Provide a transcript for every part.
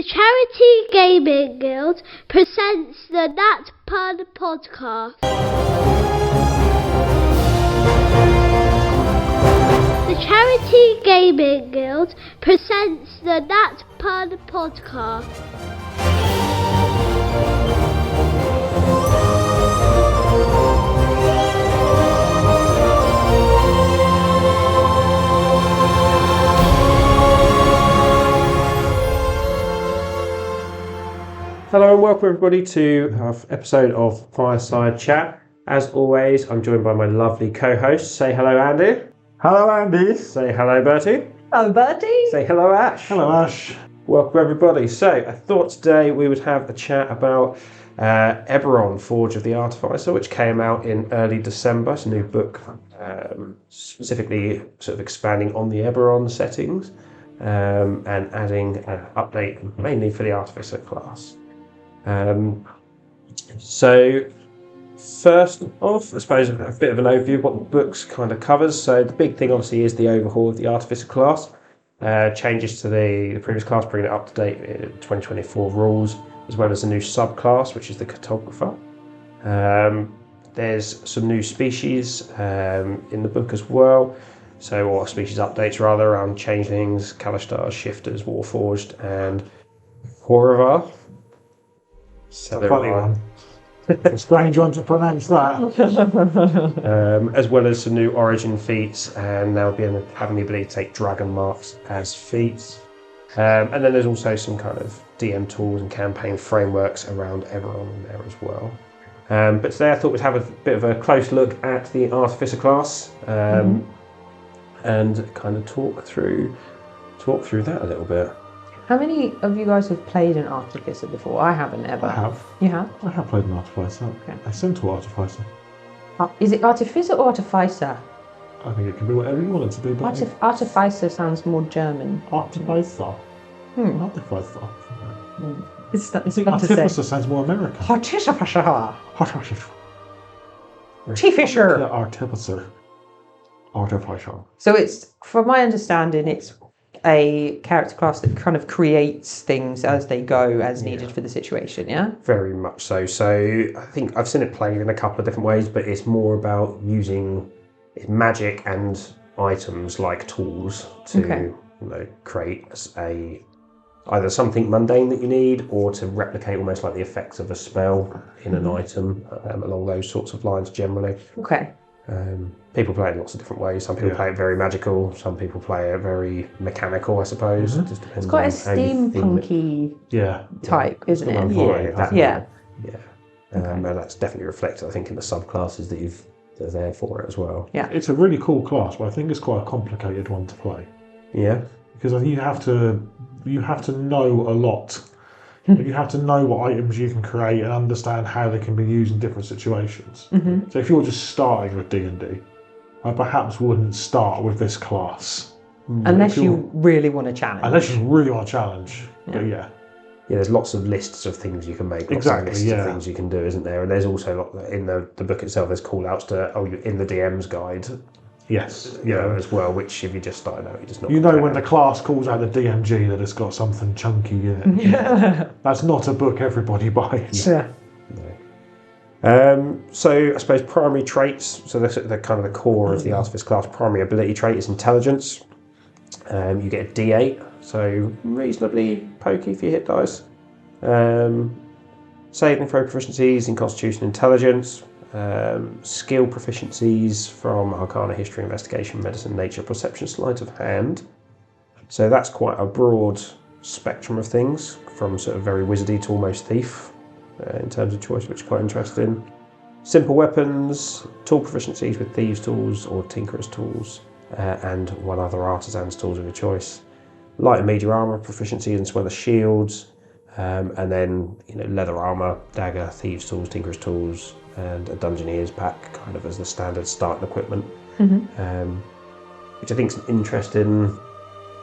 Charity Gaming Guild presents the Nat Pun Podcast. The Charity Gaming Guild presents the Nat Pun Podcast. Hello and welcome everybody to our episode of Fireside Chat. As always, I'm joined by my lovely co-host. Say hello, Andy. Hello, Andy. Say hello, Bertie. Hello, Bertie. Say hello, Ash. Hello, Ash. Welcome everybody. So, I thought today we would have a chat about Eberron, Forge of the Artificer, which came out in early December. It's a new book, specifically sort of expanding on the Eberron settings and adding an update mainly for the Artificer class. So first off, I suppose a bit of an overview of what the book kind of covers. So the big thing obviously is the overhaul of the Artificer class, changes to the previous class, bringing it up to date in 2024 rules, as well as a new subclass, which is the cartographer. There's some new species in the book as well. So, or species updates rather, around changelings, Kalistars, shifters, warforged, and Horavar. Funny one. A strange one to pronounce that. As well as some new origin feats, and now having the ability to take dragon marks as feats. And then there's also some kind of DM tools and campaign frameworks around Eberron in there as well. But today I thought we'd have a bit of a close look at the Artificer class and kind of talk through that a little bit. How many of you guys have played an Artificer before? I haven't ever. I have. You have? I have played an Artificer. Okay. A Centaur Artificer. Is it Artificer or Artificer? I think it can be whatever you want it to be. But Artificer sounds more German. Artificer. Artificer. It's I think fun to say. Artificer sounds more American. Artificer. Artificer. Artificer. Artificer. Artificer. So it's, from my understanding, it's a character class that kind of creates things as they go, as needed for the situation, yeah? Very much so. So I think I've seen it played in a couple of different ways, but it's more about using magic and items like tools to create either something mundane that you need, or to replicate almost like the effects of a spell in an item, along those sorts of lines generally. Okay. People play it in lots of different ways. Some people play it very magical, some people play it very mechanical, I suppose. It just depends. It's quite a on how you theme steampunky type, isn't it? Yeah. And that's definitely reflected, I think, in the subclasses that are there for it as well. Yeah. It's a really cool class, but I think it's quite a complicated one to play. Yeah. Because I think you have to know a lot. You have to know what items you can create and understand how they can be used in different situations. So if you're just starting with D&D, I perhaps wouldn't start with this class. Unless you really want to challenge. Unless you really want to challenge. But Yeah, there's lots of lists of things you can make, lots Exactly, of lists of things you can do, isn't there? And there's also, in the book itself, there's call-outs to, in the DM's guide, Yes. as well, which if you just started out, you just not. You know when the class calls out the DMG that it's got something chunky in it. That's not a book everybody buys. Yeah. So I suppose primary traits, so the kind of the core of the Artificer class, primary ability trait is intelligence. You get a D8, so reasonably pokey for your hit dice. Save and throw proficiencies in Constitution and Intelligence. Skill proficiencies from Arcana, History, Investigation, Medicine, Nature, Perception, Sleight of Hand. So that's quite a broad spectrum of things, from sort of very wizardy to almost thief in terms of choice, which is quite interesting. Simple weapons, tool proficiencies with Thieves' Tools or Tinkerer's Tools, and one other Artisan's Tools of your choice. Light and medium armour proficiencies as well as shields, and then leather armour, dagger, Thieves' Tools, Tinkerer's Tools, and a Dungeoneer's pack kind of as the standard starting equipment, which I think is an interesting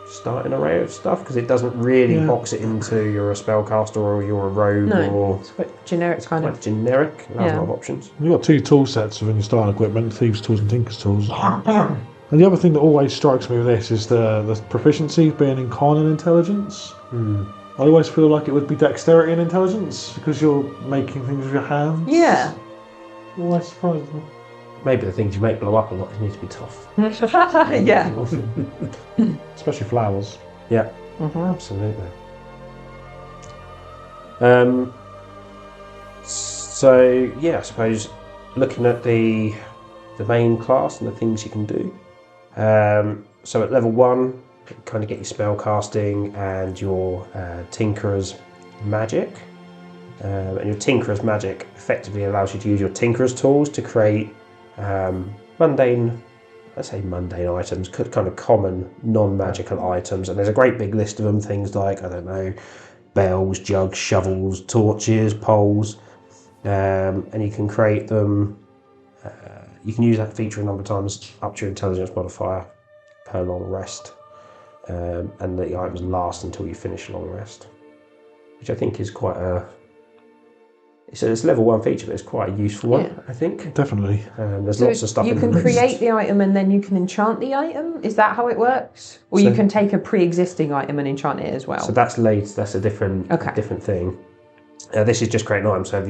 starting array of stuff, because it doesn't really box it into you're a spellcaster or you're a rogue. No, it's quite generic kind of. Generic, it has a lot of options. You've got two tool sets within your starting equipment, Thieves' Tools and Tinker's Tools. And the other thing that always strikes me with this is the proficiency being in con and intelligence. I always feel like it would be dexterity and intelligence because you're making things with your hands. Yeah. Always surprises me. Maybe the things you make blow up a lot need to be tough. Yeah. Especially flowers. Yeah, absolutely. So yeah, I suppose looking at the main class and the things you can do. So at level 1, you kind of get your spell casting and your Tinkerer's magic. And your Tinkerer's magic effectively allows you to use your Tinkerer's tools to create mundane items, kind of common non-magical items. And there's a great big list of them, things like, I don't know, bells, jugs, shovels, torches, poles. And you can create them, you can use that feature a number of times up to your intelligence modifier per long rest. And the items last until you finish a long rest, which I think is quite it's a level 1 feature, but it's quite a useful one, I think. Definitely. There's lots of stuff you in can the list. create the item and then you can enchant the item? Is that how it works? Or you can take a pre-existing item and enchant it as well? So that's a different thing. This is just creating items, so if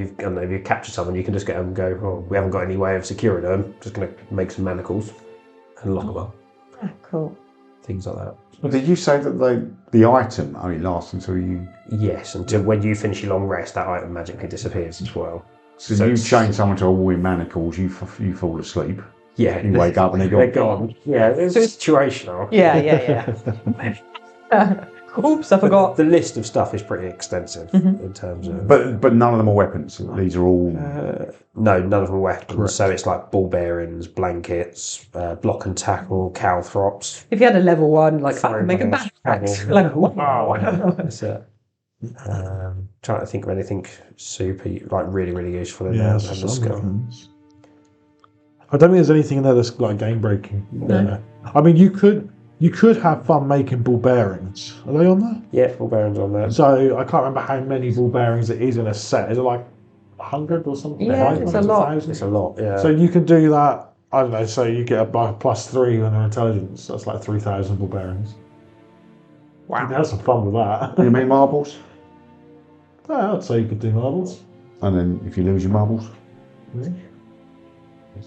you capture someone, you can just get them and go, oh, we haven't got any way of securing them, just going to make some manacles and lock them up. Oh, cool. Things like that. Well, did you say that the item only lasts until you... Yes, until when you finish your long rest, that item magically disappears as well. So you chain someone to a wall in manacles, you fall asleep. Yeah. You wake up and they're gone. Yeah, it's situational. Yeah. Oops, I forgot. The list of stuff is pretty extensive in terms of... But none of them are weapons. These are all... No, none of them are weapons. Correct. So it's like ball bearings, blankets, block and tackle, calthrops. If you had a level 1, like, I can make a Throwing backpack. bubbles. Like, wow. That's it. Trying to think of anything super, like really, really useful in Yeah, there. that's Having a some skill. things. I don't think there's anything in there that's like game breaking. No. I mean, you could have fun making ball bearings. Are they on there? Yeah, ball bearings on there. So I can't remember how many ball bearings it is in a set. Is it like 100 or something? Yeah, Like it's a lot. 1,000? It's a lot, yeah. So you can do that. I don't know. So you get a +3 on their intelligence. That's like 3,000 ball bearings. Wow. You can have some fun with that. You make marbles, I'd say you could do marbles. and then if you lose your marbles...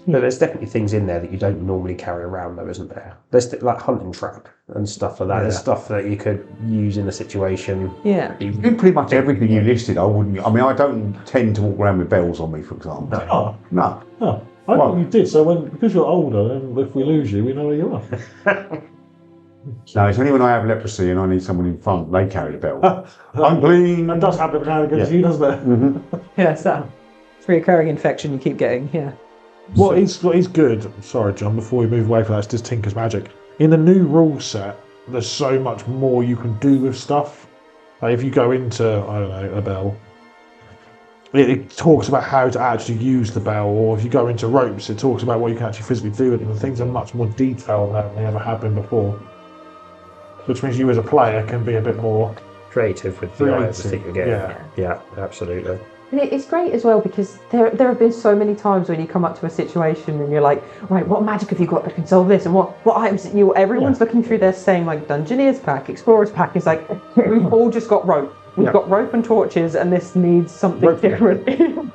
But there's definitely things in there that you don't normally carry around, though, isn't there? There's like hunting trap and stuff like that. There's stuff that you could use in a situation. Yeah. Pretty much everything you listed, I wouldn't... I mean, I don't tend to walk around with bells on me, for example. Oh, No. oh. I thought you did. So because you're older, then if we lose you, we know where you are. No, it's only when I have leprosy and I need someone in front, they carry the bell. I'm clean. That does happen now against you, doesn't it? Yeah, it's that recurring infection you keep getting, yeah. What is good, sorry John, before we move away from that, it's just Tinker's Magic. In the new rule set, there's so much more you can do with stuff. Like if you go into, I don't know, a bell, it talks about how to actually use the bell, or if you go into ropes, it talks about what you can actually physically do with it, and things are much more detailed now than they ever have been before. Which means you as a player can be a bit more Creative with the items that you get. Yeah, absolutely. And it's great as well because there have been so many times when you come up to a situation and you're like, right, what magic have you got that can solve this? And what items that everyone's looking through their same like Dungeoneer's pack, Explorer's pack. It's like, we've all just got rope. We've got rope and torches and this needs something different.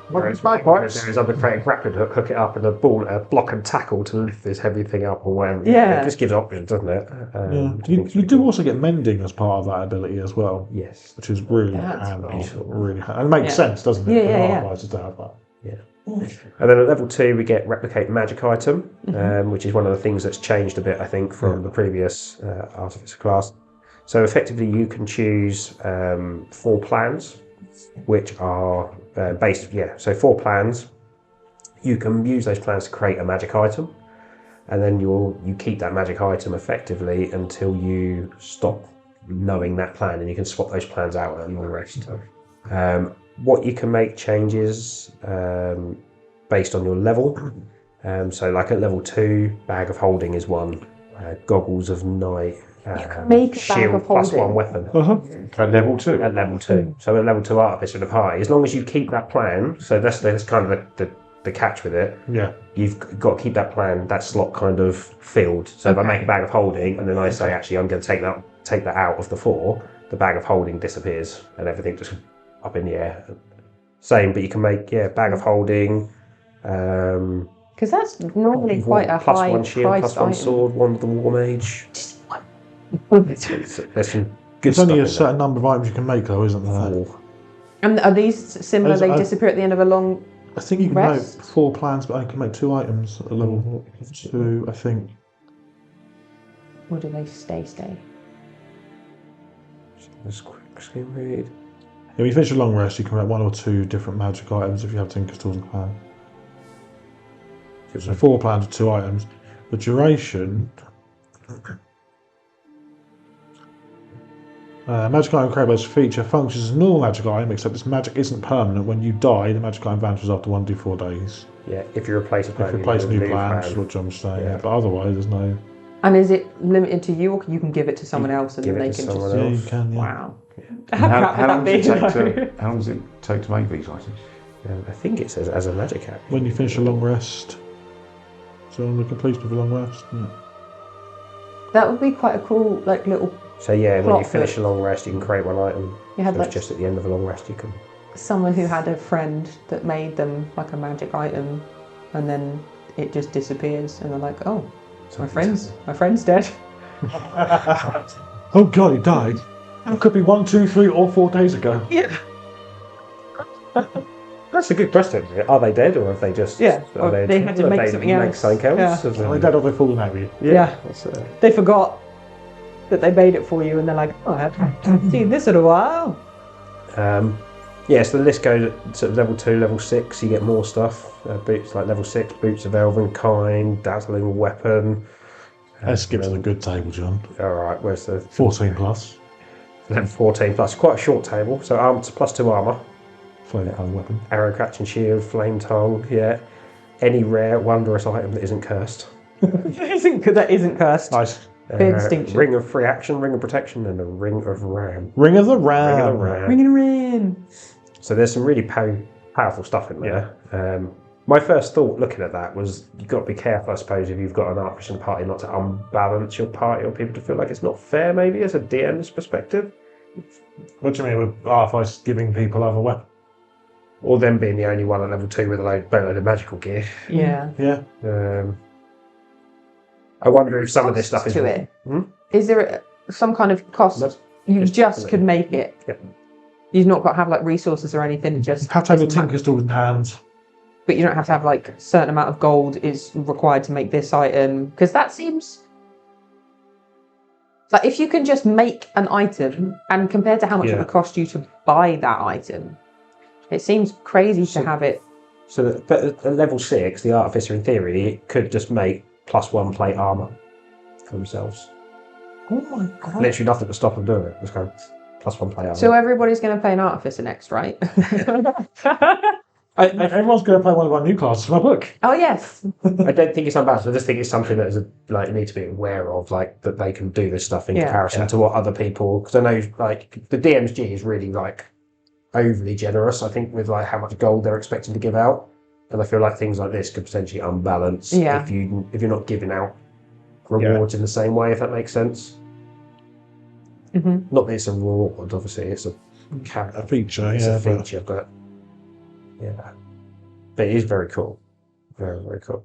Whereas there's other creative rapid hook it up and a block and tackle to lift this heavy thing up or whatever. Yeah. It just gives options, doesn't it? You do also get mending as part of that ability as well. Yes. Which is really handy. Really handy. And it makes sense, doesn't it? Yeah. Otherwise, to have that. And then at level 2 we get replicate magic item, which is one of the things that's changed a bit, I think, from the previous artificer class. So effectively you can choose 4 plans, which are so 4 plans. You can use those plans to create a magic item, and then you keep that magic item effectively until you stop knowing that plan, and you can swap those plans out and all the rest. What you can make changes based on your level. So like at level 2, bag of holding is 1, goggles of night. You can make a bag shield of plus holding. 1 weapon. At level 2. At level 2. So at level 2 artificer of the party, as long as you keep that plan, so that's kind of the catch with it. Yeah. You've got to keep that plan, that slot kind of filled. So if I make a bag of holding and then I say, actually, I'm going to take that out of the 4, the bag of holding disappears and everything just up in the air. Same, but you can make bag of holding. Because that's normally quite a plus high one shield, priced plus one item. sword, one of the war mage. There's some good There's only a stuff certain number of items you can make, though, isn't there? in there. And are these similar? They I disappear at the end of a long. I think you can Rest? make 4 plans, but I can make 2 items at level 2, I think. Or do they stay? Just quick skim read. Yeah, when you finish a long rest, you can make 1 or 2 different magic items if you have Tinker's Tools and Plan. So 4 plans with 2 items. The duration. Magic item created by this feature functions as a normal magic item, except this magic isn't permanent. When you die, the magic item vanishes after 1d4 days. Yeah, if you replace a plan, If you replace a new plan, plan. is what John's saying. Yeah. But otherwise, there's no. And is it limited to you, or you can give it to someone else and give then it they to can someone just? Yeah, else. you can. Yeah. Wow. How long does it take to? how long does it take to make these items? I think it says as a magic act. When you finish a long rest. So on the completion of a long rest. Yeah. That would be quite a cool, like, little. So yeah, when Plot you finish that- a long rest, you can create one item. You had So like it's just at the end of a long rest you can. someone who had a friend that made them like a magic item, and then it just disappears, and they're like, "Oh, my friend's dead." Oh god, he died. It could be 1, 2, 3, or 4 days ago. Yeah. That's a good question. Are they dead, or have they just? Yeah, Are or they had to have make they something make else. something else? Yeah. Have Are they dead or they've fallen out with you? Yeah. That's, They forgot that they made it for you, and they're like, "Oh, I haven't seen this in a while." yeah, so the list goes at sort of level 2, level 6. You get more stuff. Boots like level 6, boots of elven kind, dazzling weapon. Let's skip to the good table, John. All right, where's the 14 plus. level 14 plus? Quite a short table. So plus 2 armor, Flame power weapon. arrow, catching shield, flame tongue. Yeah, any rare wondrous item that isn't cursed. That isn't cursed. Nice. Clear distinction. Ring of free action, ring of protection, and a ring of ram. Ring of the Ring Ram. of the ram. Ring and ring. So there's some really powerful stuff in there. My first thought looking at that was you've got to be careful, I suppose, if you've got an artificer in the party, not to unbalance your party or people to feel like it's not fair, maybe, as a DM's perspective. What do you mean with artifice giving people other weapons? Or them being the only one at level 2 with a boatload of magical gear. Yeah. Yeah. I wonder if some of this stuff is... to it. Hmm? Is there some kind of cost? Nope. You Just just could make it. Yep. You've not got to have like resources or anything. Just Have to have your Tinker's Tools in hand. but you don't have to have like a certain amount of gold is required to make this item, because that seems like if you can just make an item and compared to how much it Yeah. would cost you to buy that item, it seems crazy to have it. So but at level 6, the artificer, in theory, could just make +1 plate armour for themselves. Oh my god. Literally nothing to stop them doing it. Just go +1 plate armour. So everybody's going to play an artificer next, right? Everyone's going to play one of our new classes from my book. Oh yes. I don't think it's unbalanced. I just think it's something that is like you need to be aware of, like that they can do this stuff in Yeah. comparison to what other people. Because I know, like the DMSG is really like overly generous. I think with like how much gold they're expecting to give out, and I feel like things like this could potentially unbalance Yeah. if you're not giving out rewards in the same way. If that makes sense. Hmm. Not that it's a reward, obviously. It's a character. A feature, It's yeah. a feature, but yeah, but it is very cool. Very, very cool.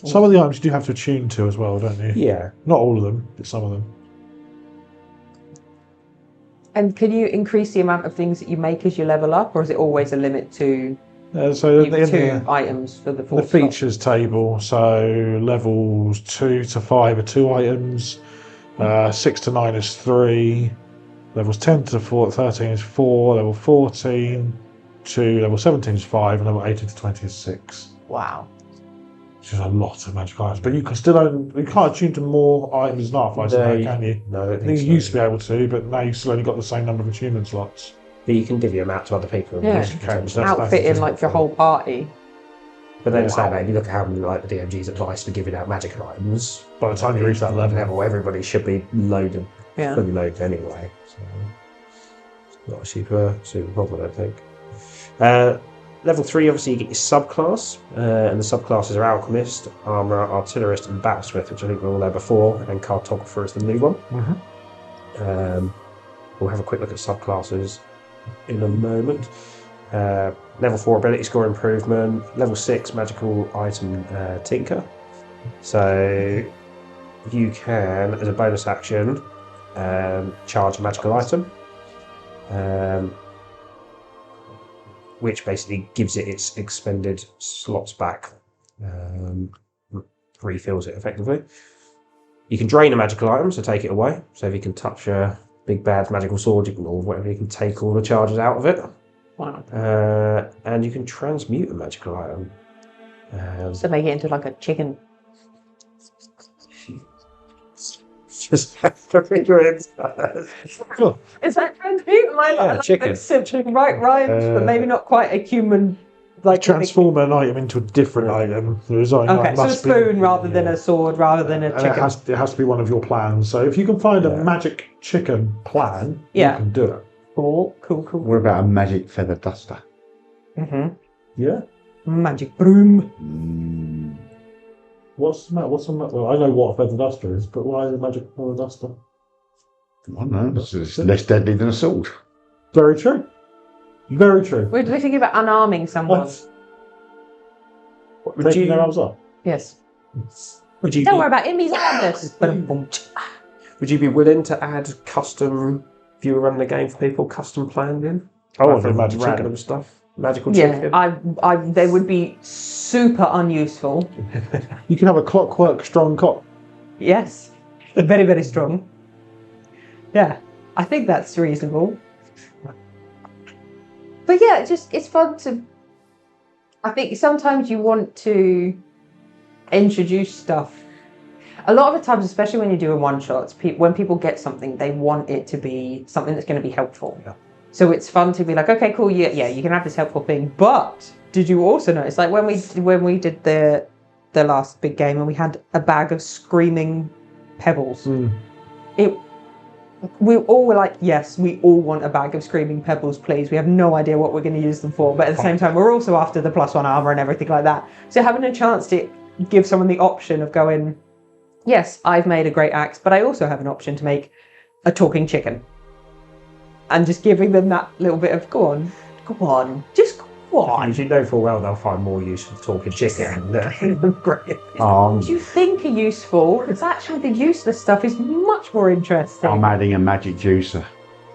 Some of the items you do have to attune to as well, don't you? Yeah. Not all of them, but some of them. And can you increase the amount of things that you make as you level up, or is it always a limit to So you in two items for the full the features table, so levels 2 to 5 are 2 items, 6 to 9 is 3, levels 10 to 13 is 4, level 14 to level 17 is 5, and level 18 to 20 is 6. Wow. Which is a lot of magic items, but you can still you can't attune to more items than artificer, now, can you? No, I don't I think think so. you used to be able to, but now you've still only got the same number of attunement slots. But you can divvy them out to other people. and Yeah. use them Okay, potentially. that's Outfitting like your whole party. But then Wow. say that, you look at how many like the DMG's advice for giving out magic items. By the time you reach that level. everybody should be loaded, Yeah. fully loaded anyway. So it's not a super problem, I don't think. Level 3, obviously, you get your subclass, and the subclasses are Alchemist, Armourer, Artillerist, and Battlesmith, which I think were all there before, and Cartographer is the new one. We'll have a quick look at subclasses in a moment. Level 4 ability score improvement. Level 6 magical item tinker. So you can, as a bonus action, charge a magical item, which basically gives it its expended slots back, refills it effectively. You can drain a magical item, so take it away. So if you can touch a big bad magical sword, or whatever, you can take all the charges out of it. Wow. And you can transmute a magical item. So make it into like a chicken. Just have to figure it. Cool. Is that transmute? Chicken. Right, but maybe not quite a human. Like Transform an item into a different item. The design okay, so a must spoon be, rather than a sword, rather than a and chicken. it has to be one of your plans. So if you can find a magic chicken plan, you can do it. Cool. What about a magic feather duster? Mm-hmm. Yeah. Magic broom. What's the matter? Well, I know what a feather duster is, but why is a magic feather duster? I don't know. It's less deadly than a sword. Very true. Very true. We're thinking about unarming someone. Taking their arms off. Yes. Don't worry about him, he's harmless. Would you be willing to add custom, if you were running the game for people, custom planned in? I want for magic random chicken stuff. Magical Yeah, chicken. they would be super unuseful. You can have a clockwork strong cock. Yes. Very, very strong. Yeah. I think that's reasonable. But yeah, it's fun to... I think sometimes you want to introduce stuff. A lot of the times, especially when you're doing one-shots, when people get something, they want it to be something that's going to be helpful. Yeah. So it's fun to be like, okay, cool, yeah, you can have this helpful thing. But did you also notice, like when we did the last big game and we had a bag of screaming pebbles, we all were like, yes, we all want a bag of screaming pebbles, please. We have no idea what we're going to use them for, but at the same time, we're also after the +1 armor and everything like that. So having a chance to give someone the option of going, yes, I've made a great axe, but I also have an option to make a talking chicken. And just giving them that little bit of, go on, just go on. You know full well they'll find more use for talking chicken than great. What you think are useful, it's actually the useless stuff is much more interesting. I'm adding a magic juicer.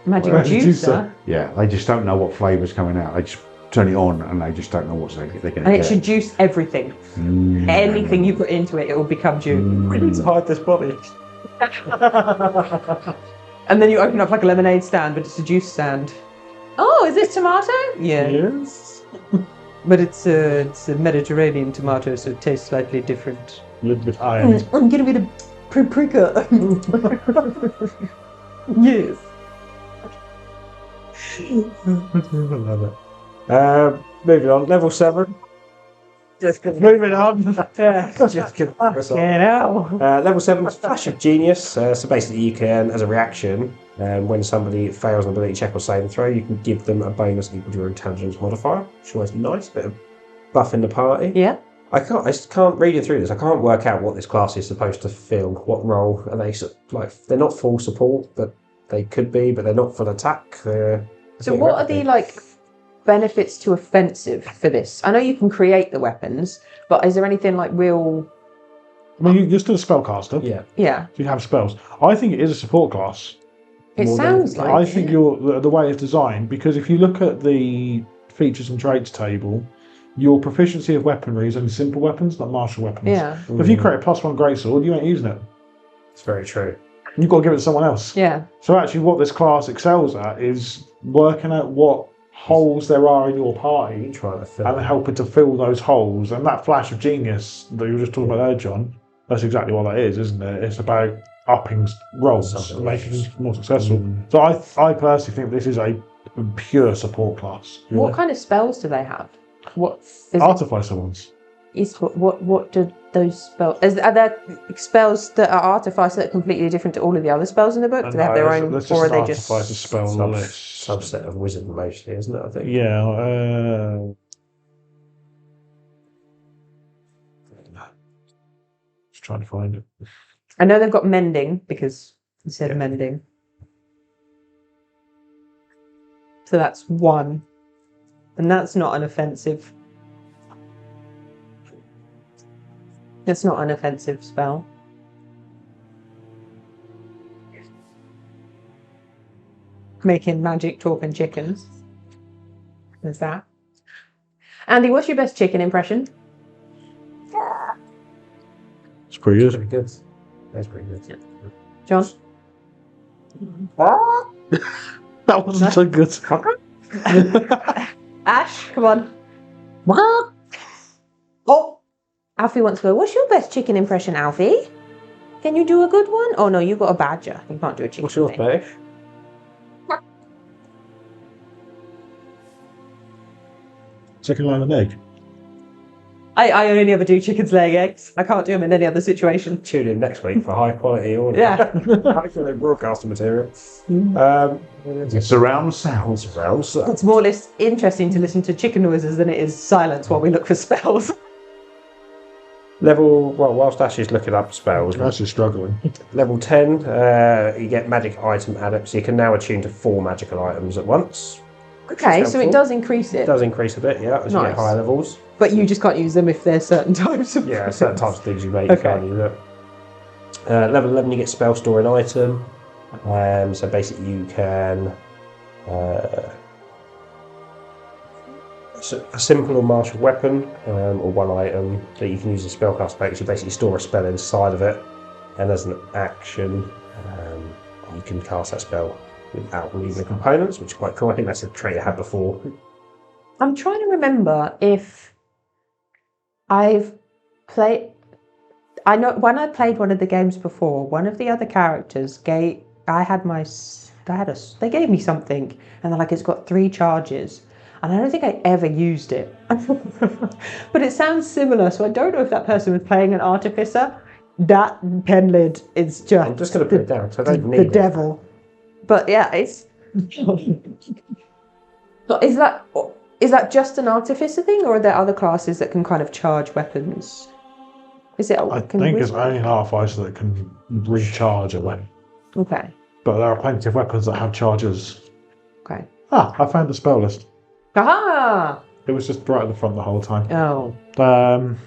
Magic juicer? Yeah, they just don't know what flavour's coming out. They just turn it on and they just don't know what they're going to get. And it should juice everything. Anything you put into it, it will become juice. We need to hide this body. And then you open up like a lemonade stand, but it's a juice stand. Oh, is this tomato? Yeah. Yes. But it's a Mediterranean tomato, so it tastes slightly different. A little bit iron. I'm gonna be the paprika. Yes. I love it. Moving on, level 7. Just gonna Moving on. just gonna Level 7 is Flash of Genius. So basically you can, as a reaction, when somebody fails an ability check or saving throw, you can give them a bonus equal to your intelligence modifier, which is always nice, bit of buff in the party. Yeah. I just can't read it through this. I can't work out what this class is supposed to fill. What role are they? Like, they're not full support, but they could be. But they're not full attack. So what are the benefits to offensive for this? I know you can create the weapons, but is there anything like real? I mean, you're still a spellcaster. Yeah. Yeah. You have spells. I think it is a support class. It sounds like. I think the way it's designed, because if you look at the features and traits table, your proficiency of weaponry is only simple weapons, not martial weapons. Yeah. So if you create a +1 greatsword, you ain't using it. It's very true. You've got to give it to someone else. Yeah. So actually what this class excels at is working out what holes there are in your party Trying to fill. and helping to fill those holes. And that flash of genius that you were just talking about there, John, that's exactly what that is, isn't it? It's about upping rolls and making them more successful. So I personally think this is a pure support class. What kind of spells do they have? What is Artificer ones. what do those spells? Are there spells that are artificer that are completely different to all of the other spells in the book? Do they have their own, There's or are just they an just artificer spell on the list. Subset of wizard mostly, isn't it? I think. Yeah. Just trying to find it. I know they've got mending because you said mending. So that's 1. And that's not an offensive. It's not an offensive spell. Making magic talking chickens. There's that. Andy, what's your best chicken impression? It's pretty good. Pretty good. That's pretty good. John? That wasn't so good. Ash, come on. Oh! Alfie wants to go, what's your best chicken impression, Alfie? Can you do a good one? Oh no, you've got a badger. You can't do a chicken What's yours, thing. Beck? Chicken line and egg. I only ever do chicken's laying eggs. I can't do them in any other situation. Tune in next week for high quality audio. Yeah. High quality broadcasting material. Surround sound. Surround sound. It's more less interesting to listen to chicken noises than it is silence while we look for spells. Whilst Ash is looking up spells, That's just struggling. level 10, you get magic item added, so you can now attune to 4 magical items at once. Okay, so it does increase It it. does increase a bit, yeah, as you Nice. get higher levels. But you just can't use them if there's certain types of Yeah, certain types of things you make, Okay. can't use it. Level 11, you get spell storing item. So basically you can... a simple or martial weapon, or one item that you can use in spellcast effects. You basically store a spell inside of it, and as an action, you can cast that spell without removing the components, which is quite cool. I think that's a trait I had before. I'm trying to remember if I've played. I know when I played one of the games before, one of the other characters gave. They gave me something, and they're like, it's got 3 charges, and I don't think I ever used it. But it sounds similar, so I don't know if that person was playing an artificer. That pen lid is just. I'm just going to put it down, so I don't need the it. devil. But yeah, it's. So is that just an artificer thing, or are there other classes that can kind of charge weapons? Is it? I think it's only an artificer that can recharge a weapon. Okay. But there are plenty of weapons that have charges. Okay. I found the spell list. Aha! It was just right at the front the whole time. Oh,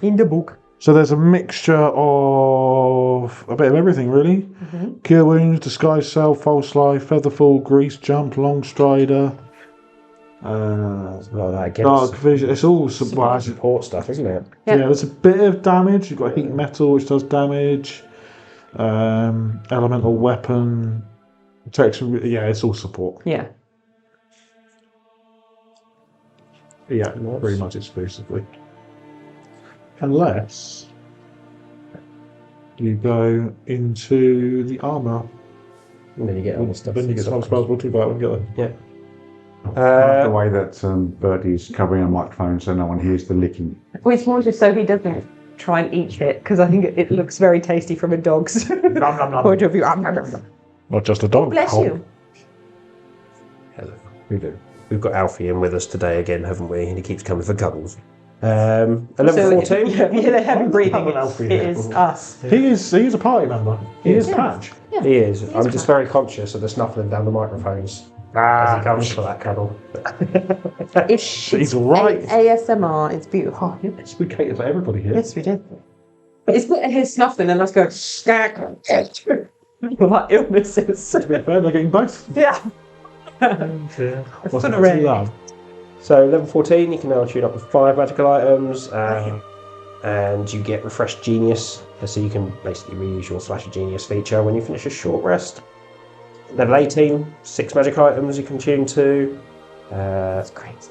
in the book. So there's a mixture of a bit of everything, really. Cure wounds, disguise self, false life, featherfall, grease jump, long strider, dark vision. It's all Support stuff, isn't it? Yeah. yeah, there's a bit of damage. You've got heat metal, which does damage. Elemental weapon, protection. Yeah, it's all support. Yeah. Yeah, pretty much exclusively. Unless you go into the armour. And then you get all the stuff. Then you get some spells, we'll talk about it when we get there. Yeah. I like the way that Bertie's covering a microphone so no one hears the licking. Well, it's more just so he doesn't try and eat it, because I think it looks very tasty from a dog's point of view. Not just a dog. Bless you. Hello. We do. We've got Alfie in with us today again, haven't we? And he keeps coming for cuddles. 11:14. Yeah, the heavy breathing. Have an Alfie It here. is us. He is a party member. He is Patch. Yeah. He is. I'm just very conscious of the snuffling down the microphones as he comes for that cuddle. It's She's all right. ASMR. It's beautiful. Oh, yes, we cater for everybody here. Yes, we did. It's put his snuffling and us going stack. Like illnesses. To be fair, they're getting both. Yeah. What's Full that array. to love? So level 14, you can now tune up with 5 magical items, and you get refreshed genius, so you can basically reuse your flash of genius feature when you finish a short rest. Level 18, 6 magic items you can tune to. That's great.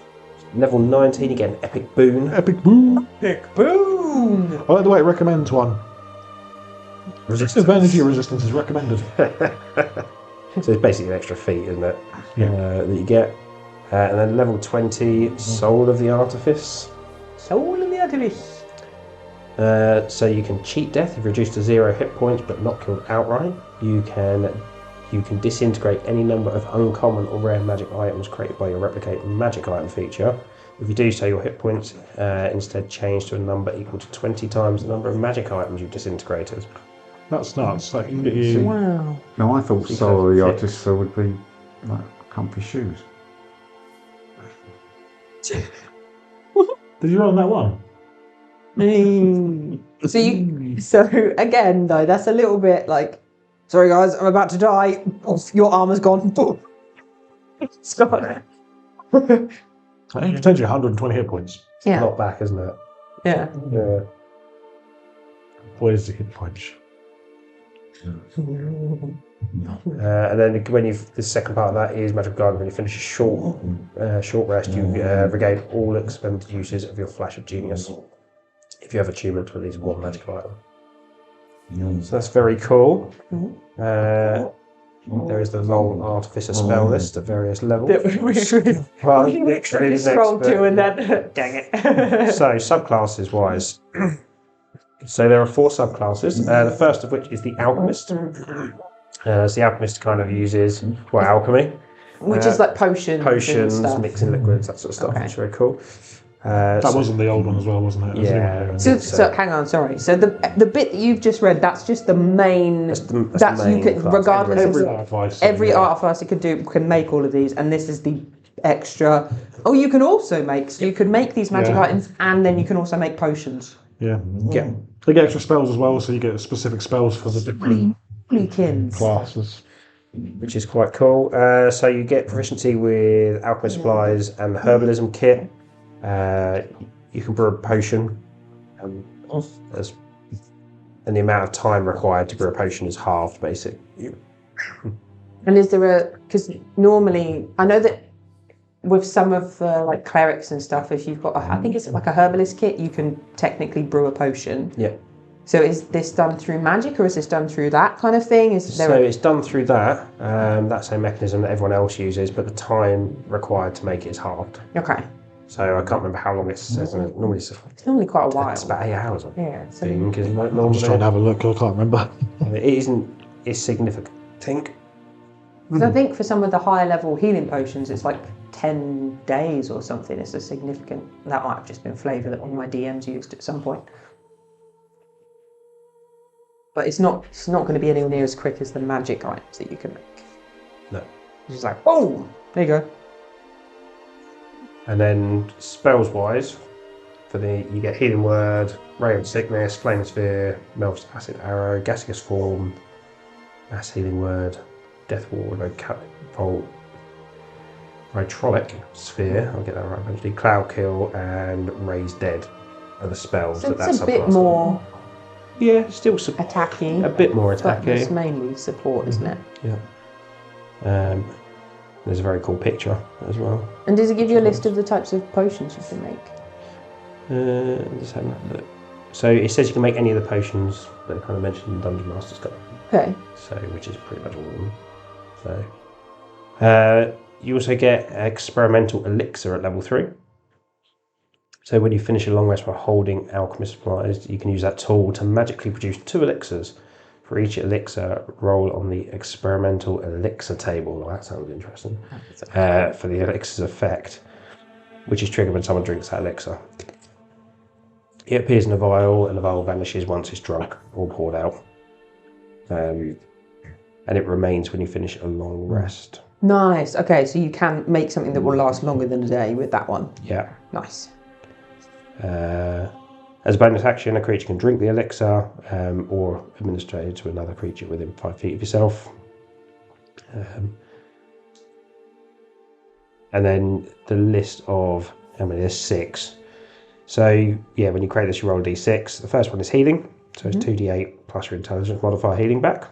Level 19, you get an epic boon. Epic boom. Big boom. I like the way it recommends one. Resistance. Energy resistance is recommended. So it's basically an extra feat, isn't it? Yeah. That you get. And then level 20, Soul of the Artifice. Soul in the artifice. So you can cheat death if reduced to 0 hit points but not killed outright. You can disintegrate any number of uncommon or rare magic items created by your replicate magic item feature. If you do so, your hit points instead change to a number equal to 20 times the number of magic items you've disintegrated. That's nuts. That can get you. Wow. No, I thought Soul of the Artificer would be like comfy shoes. Did you roll on that one? So again, though, that's a little bit like, sorry guys, I'm about to die. Oof, your armor's gone. It's gone. I think it turns you 120 hit points. Yeah. Not back, isn't it? Yeah. Yeah. Where's the hit points? And then when the second part of that is Magical Garden. When you finish a short rest, you regain all expended uses of your Flash of Genius. If you have attunement to at least one magical item. So that's very cool. There is the long artificer spell list at various levels. Well, literally scroll to and then dang it. So subclasses wise. So there are 4 subclasses. The first of which is the Alchemist. So the Alchemist kind of uses alchemy. Which is like potions and stuff. Mixing liquids, that sort of stuff. Okay. It's very cool. That wasn't the old one as well, wasn't it? Yeah. So hang on, sorry. So the bit that you've just read, that's just the main. That's the main you can, class. regardless Every of artificer. every artificer can make all of these, and this is the extra. Oh, you can also make. So you can make these magic items, and then you can also make potions. Yeah. They get extra spells as well, so you get specific spells for the different Bluekins. classes. Which is quite cool. So you get proficiency with alchemy supplies and the herbalism kit. You can brew a potion, and the amount of time required to brew a potion is halved, basically. And is there because normally I know that with some of like clerics and stuff, if you've got I think it's like a herbalist kit, you can technically brew a potion. Yeah. So is this done through magic, or is this done through that kind of thing? It's done through that. That's a mechanism that everyone else uses, but the time required to make it is halved. Okay. So I can't remember how long it says. Normally it's normally quite a while. It's about 8 hours. I So think. Isn't it? I'm just trying to have a look. I can't remember. It isn't. It's significant. Because I think for some of the higher level healing potions, it's like 10 days or something. It's a significant. That might have just been flavour that one of my DMs used at some point. But it's not going to be anywhere near as quick as the magic items that you can make. No. It's just like, oh, there you go. And then spells wise, you get Healing Word, Ray of Sickness, Flame Sphere, Melts Acid Arrow, Gaseous Form, Mass Healing Word, Death Ward, Vitrolic Sphere, I'll get that right eventually, Cloud Kill, and Raise Dead are the spells So that it's a bit more still attacking. a bit more But attacking. it's mainly support, isn't it? Yeah. There's a very cool picture as well. And does it give you a list of the types of potions you can make? Just having a look. So it says you can make any of the potions that are kind of mentioned in Dungeon Master's Guide. Okay. So, which is pretty much all of them. So, you also get experimental elixir at level 3. So when you finish a long rest while holding alchemy supplies, you can use that tool to magically produce 2 elixirs. For each elixir, roll on the experimental elixir table. Well, that sounds interesting. For the elixir's effect, which is triggered when someone drinks that elixir. It appears in a vial, and the vial vanishes once it's drunk or poured out. And it remains when you finish a long rest. Nice. Okay, so you can make something that will last longer than a day with that one. Yeah. Nice. As a bonus action, a creature can drink the elixir or administer it to another creature within 5 feet of yourself. And then the list of, there's 6. So, yeah, when you create this, you roll a d6. The first one is healing. So it's 2d8 plus your intelligence modifier healing back.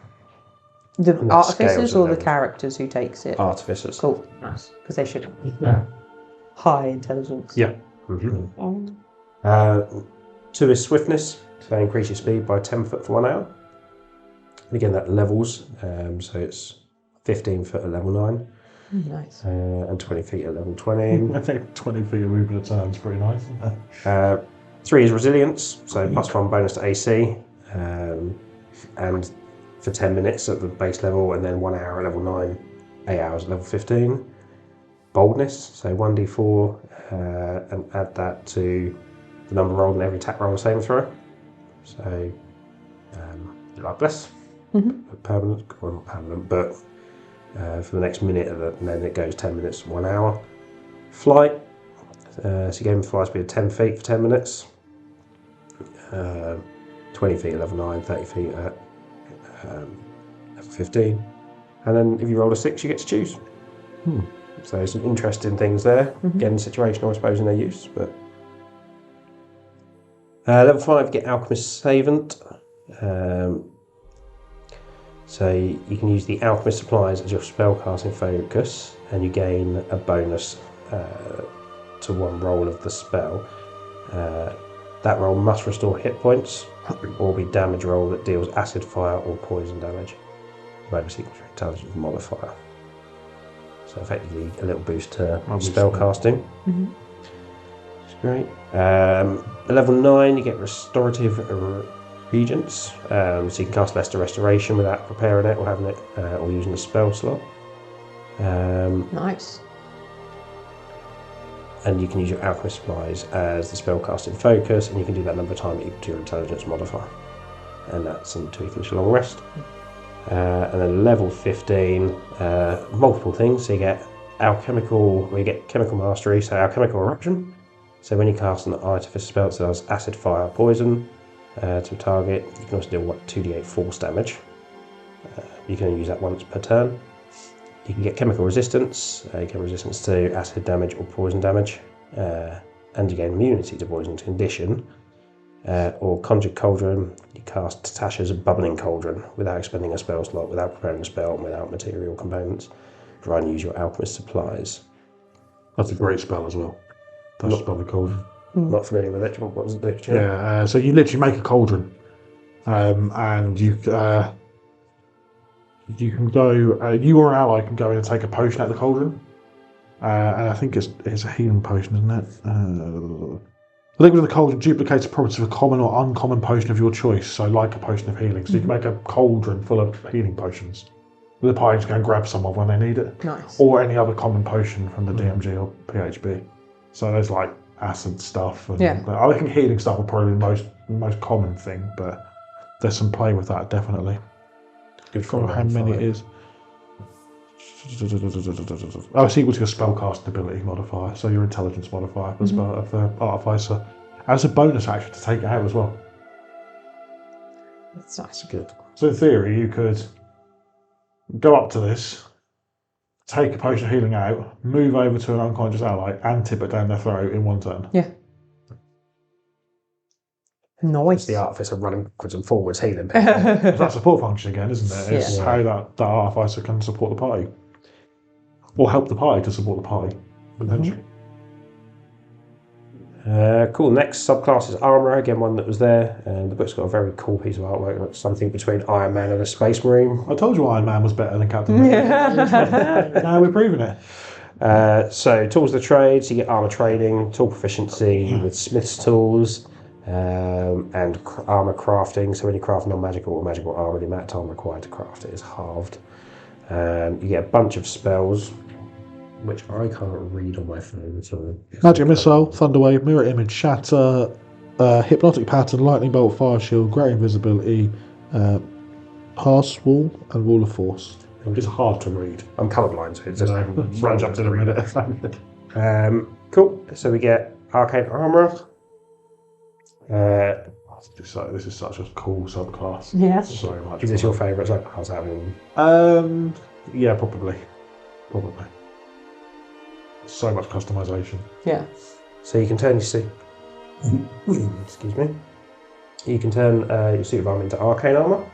The And that artificers scales or at the characters who takes it? Artificers. Cool. Nice. Because they should have high intelligence. Yeah. Mm-hmm. 2 is swiftness, so increase your speed by 10 foot for 1 hour. And again, that levels, so it's 15 foot at level 9. Nice. And 20 feet at level 20. I think 20 feet of movement at a time is pretty nice. 3 is resilience, so plus 1 bonus to AC, and for 10 minutes at the base level, and then 1 hour at level 9, 8 hours at level 15. Boldness, so 1d4, and add that to the number rolled in every attack roll or saving throw. So, like bless, permanent, well not permanent, but for the next minute, and then it goes 10 minutes, 1 hour. Flight, So you gain fly speed of 10 feet for 10 minutes. 20 feet at level 9, 30 feet at level 15. And then if you roll a 6, you get to choose. So some interesting things there. Again, situational, I suppose, in their use. But level 5, you get Alchemist Savant. So you can use the Alchemist supplies as your spellcasting focus, and you gain a bonus to one roll of the spell. That roll must restore hit points or be damage roll that deals acid, fire, or poison damage. Bonus equals your intelligence modifier. So effectively a little boost to spell casting. It's great. At level 9 you get restorative regents. So you can cast Lesser Restoration without preparing it or having it or using the spell slot. Nice. And you can use your alchemist supplies as the spellcasting focus, and you can do that number of times equal to your intelligence modifier. And that's until you finish a long rest. And then level 15, multiple things. So you get alchemical, or you get chemical mastery, so alchemical eruption. So when you cast an artificer spell that does acid, fire, poison to a target, you can also deal 2d8 force damage. You can only use that once per turn. You can get chemical resistance. You get resistance to acid damage or poison damage, and you gain immunity to poison condition. Or Conjured Cauldron, you cast Tasha's Bubbling Cauldron without expending a spell slot, without preparing a spell, and without material components. Try and use your alchemist supplies. That's a great spell as well. Tasha's Bubbling Cauldron. Not familiar with it. What does it do? Yeah, so you literally make a cauldron, and you can go. You or an ally can go in and take a potion out of the cauldron, and I think it's a healing potion, isn't it? The liquid in the cauldron duplicates the properties of a common or uncommon potion of your choice, so like a potion of healing. So you can make a cauldron full of healing potions. The party can go and grab someone when they need it. Nice. Or any other common potion from the DMG or PHB. So there's like acid stuff. And I think healing stuff will probably be the most common thing, but there's some play with that, definitely. Good for how many it is. Oh, it's equal to your spellcasting ability modifier, so your intelligence modifier for the artificer. As a bonus action to take it out as well. That's nice. Good. So in theory, you could go up to this, take a potion of healing out, move over to an unconscious ally, and tip it down their throat in one turn. Yeah. Nice. It's the artificer running backwards and forwards healing. That's support function again, isn't it? It's how that artificer can support the party. Or help the party to support the party, potentially. Cool. Next subclass is Armourer, again one that was there, and the book's got a very cool piece of artwork, like something between Iron Man and a Space Marine. I told you Iron Man was better than Captain America. Now we're proving it. So tools of the trade, so you get armour training, tool proficiency with Smith's tools, and armour crafting. So when you craft non-magical or magical armour, the amount of time required to craft it is halved. You get a bunch of spells, which I can't read on my phone at all. Magic Missile, Thunderwave, Mirror Image, Shatter, Hypnotic Pattern, Lightning Bolt, Fire Shield, Great Invisibility, Pass Wall, and Wall of Force. It's hard to read. I'm colourblind, so it's just Runs up to the minute. Cool. So we get Arcane Armour. This is such a cool subclass. Yes. So much. Is this your favourite subclass out of them? Yeah, probably. So much customization. Yeah. So you can turn excuse me. You can turn your suit of armour into arcane armour,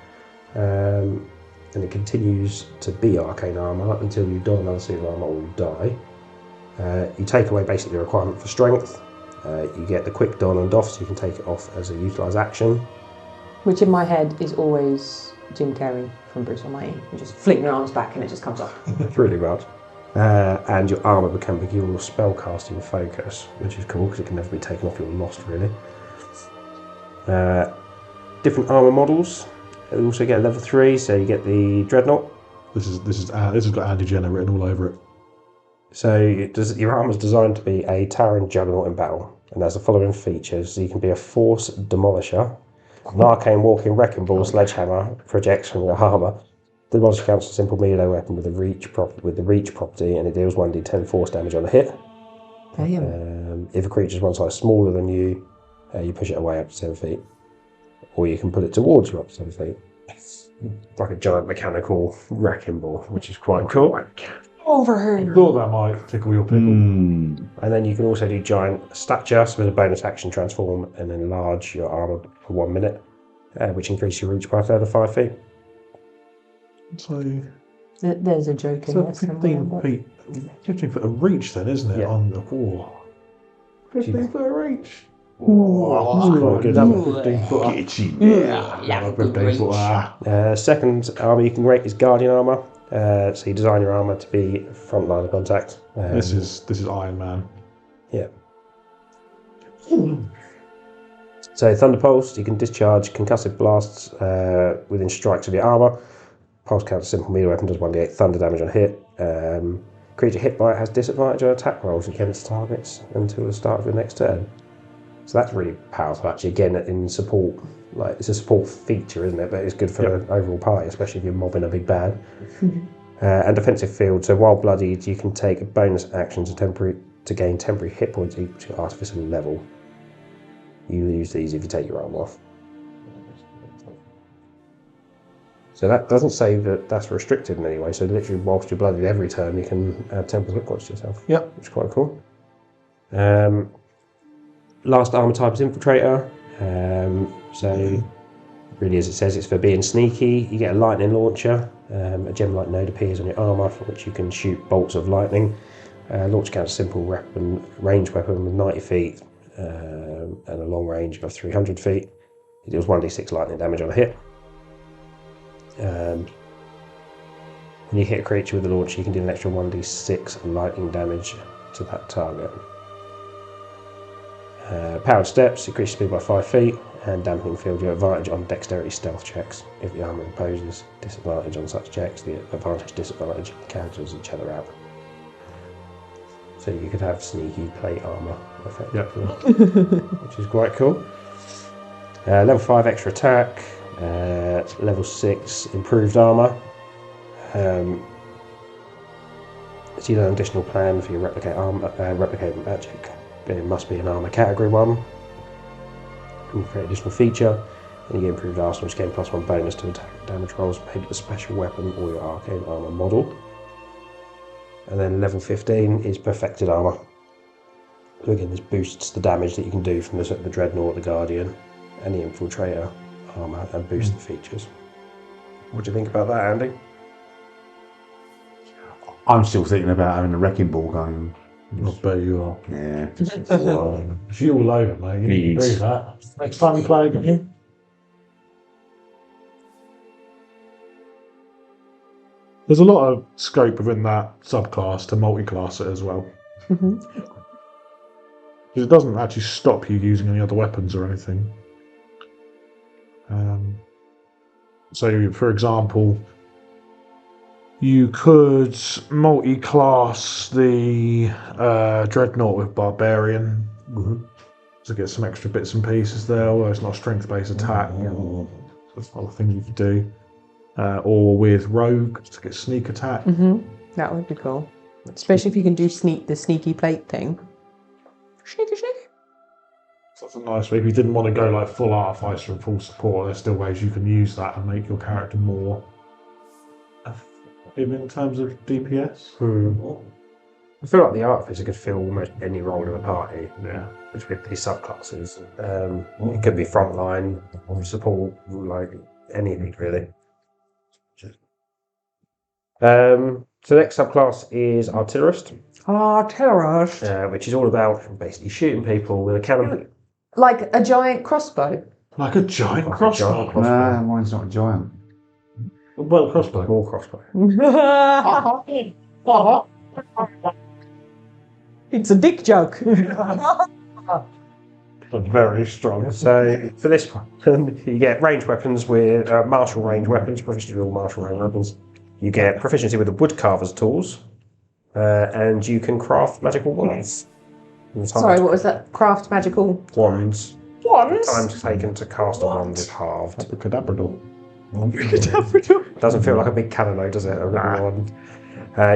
and it continues to be arcane armour until you don another suit of armour or you die. You take away basically the requirement for strength. You get the quick don and doff, so you can take it off as a utilised action. Which in my head is always Jim Carrey from Bruce Almighty. You just fling your arms back and it just comes off. It's really bad. And your armour become your spellcasting focus, which is cool because it can never be taken off your lost, really. Different armour models. You also get level 3, so you get the Dreadnought. This has got Andy Jenner written all over it. So your armour is designed to be a towering juggernaut in battle, and has the following features. So you can be a force demolisher, an arcane walking wrecking ball sledgehammer projects from your armour. The demolisher counts as a simple melee weapon with the reach property, and it deals 1d10 force damage on a hit. If a creature is one size smaller than you, you push it away up to 10 feet. Or you can put it towards you up to 10 feet. It's like a giant mechanical wrecking ball, which is quite cool. Over I her. thought that might tickle your pickle. And then you can also do giant stature, so with a bonus action transform and enlarge your armour for 1 minute, which increases your reach by a further 5 feet. So, There's a joke in there 15 somewhere. feet. 15 foot of reach then, isn't it? Yeah. On the wall. 15 foot of reach. That's quite good. Another 15 foot. Another 15 foot. Second armour you can rate is Guardian armour. So you design your armour to be front line of contact. This is Iron Man. Yeah. So Thunder Pulse, you can discharge concussive blasts within strikes of your armour. Pulse counts simple melee weapon, does 1d8 thunder damage on hit. Creature hit by it has disadvantage on attack rolls against targets until the start of your next turn. So that's really powerful actually, again in support. Like it's a support feature, isn't it? But it's good for the overall party, especially if you're mobbing a big bad. And defensive field, so while bloodied you can take a bonus action to gain temporary hit points equal to artificer level. You lose these if you take your arm off. So that doesn't say that that's restricted in any way, so literally whilst you're bloodied every turn you can add temporary hit points to yourself. Yep. Which is quite cool. Last armour type is Infiltrator. So really as it says, it's for being sneaky. You get a lightning launcher. A gem-like node appears on your armour from which you can shoot bolts of lightning. Launch counts a simple weapon, ranged weapon with 90 feet and a long range of 300 feet. It deals 1d6 lightning damage on a hit. When you hit a creature with a launcher, you can do an extra 1d6 lightning damage to that target. Powered steps, increase speed by 5 feet, and dampening field, your advantage on dexterity stealth checks. If the armour imposes disadvantage on such checks, the advantage disadvantage cancels each other out. So you could have sneaky plate armour effectively, which is quite cool. Level 5 extra attack, level 6 improved armour. So you have an additional plan for your replicate magic. It must be an armour category 1. You can create additional feature, and you get improved arsenal, which gain +1 bonus to attack damage rolls made with a special weapon or your arcane armour model. And then level 15 is perfected armour. So again, this boosts the damage that you can do from the Dreadnought, the Guardian, and the Infiltrator armour, and boosts the features. What do you think about that, Andy? I'm still thinking about having a wrecking ball going. I bet you are. Yeah. It's you all over, mate. You need to Please. do that. Next time you play again. There's a lot of scope within that subclass to multi-class it as well. Because it doesn't actually stop you using any other weapons or anything. So, for example, you could multi-class the Dreadnought with Barbarian to get some extra bits and pieces there, although it's not a strength-based attack. There's other things you could do. Or with Rogue to get sneak attack. That would be cool. Especially if you can do the sneaky plate thing. Sneaky. So that's a nice way. If you didn't want to go like full artificer and full support, there's still ways you can use that and make your character more effective in terms of DPS. I feel like the artificer could fill almost any role in the party. Yeah. Which with these subclasses, it could be frontline, support, like anything really. So the next subclass is Artillerist, Artillerist. which is all about basically shooting people with a cannon. Like a giant crossbow. Like a giant crossbow. Nah, mine's not a giant. Well, crossbow. More crossbow. It's a dick joke. Very strong. So for this one, you get ranged weapons with martial range weapons, proficiency with all martial range weapons. You get proficiency with the woodcarver's tools, and you can craft magical wands. Sorry, what was that? Craft magical Wands. wands? Time taken to cast a wand is halved. Abracadabrador. Doesn't feel like a big cannon though, does it? A little wand.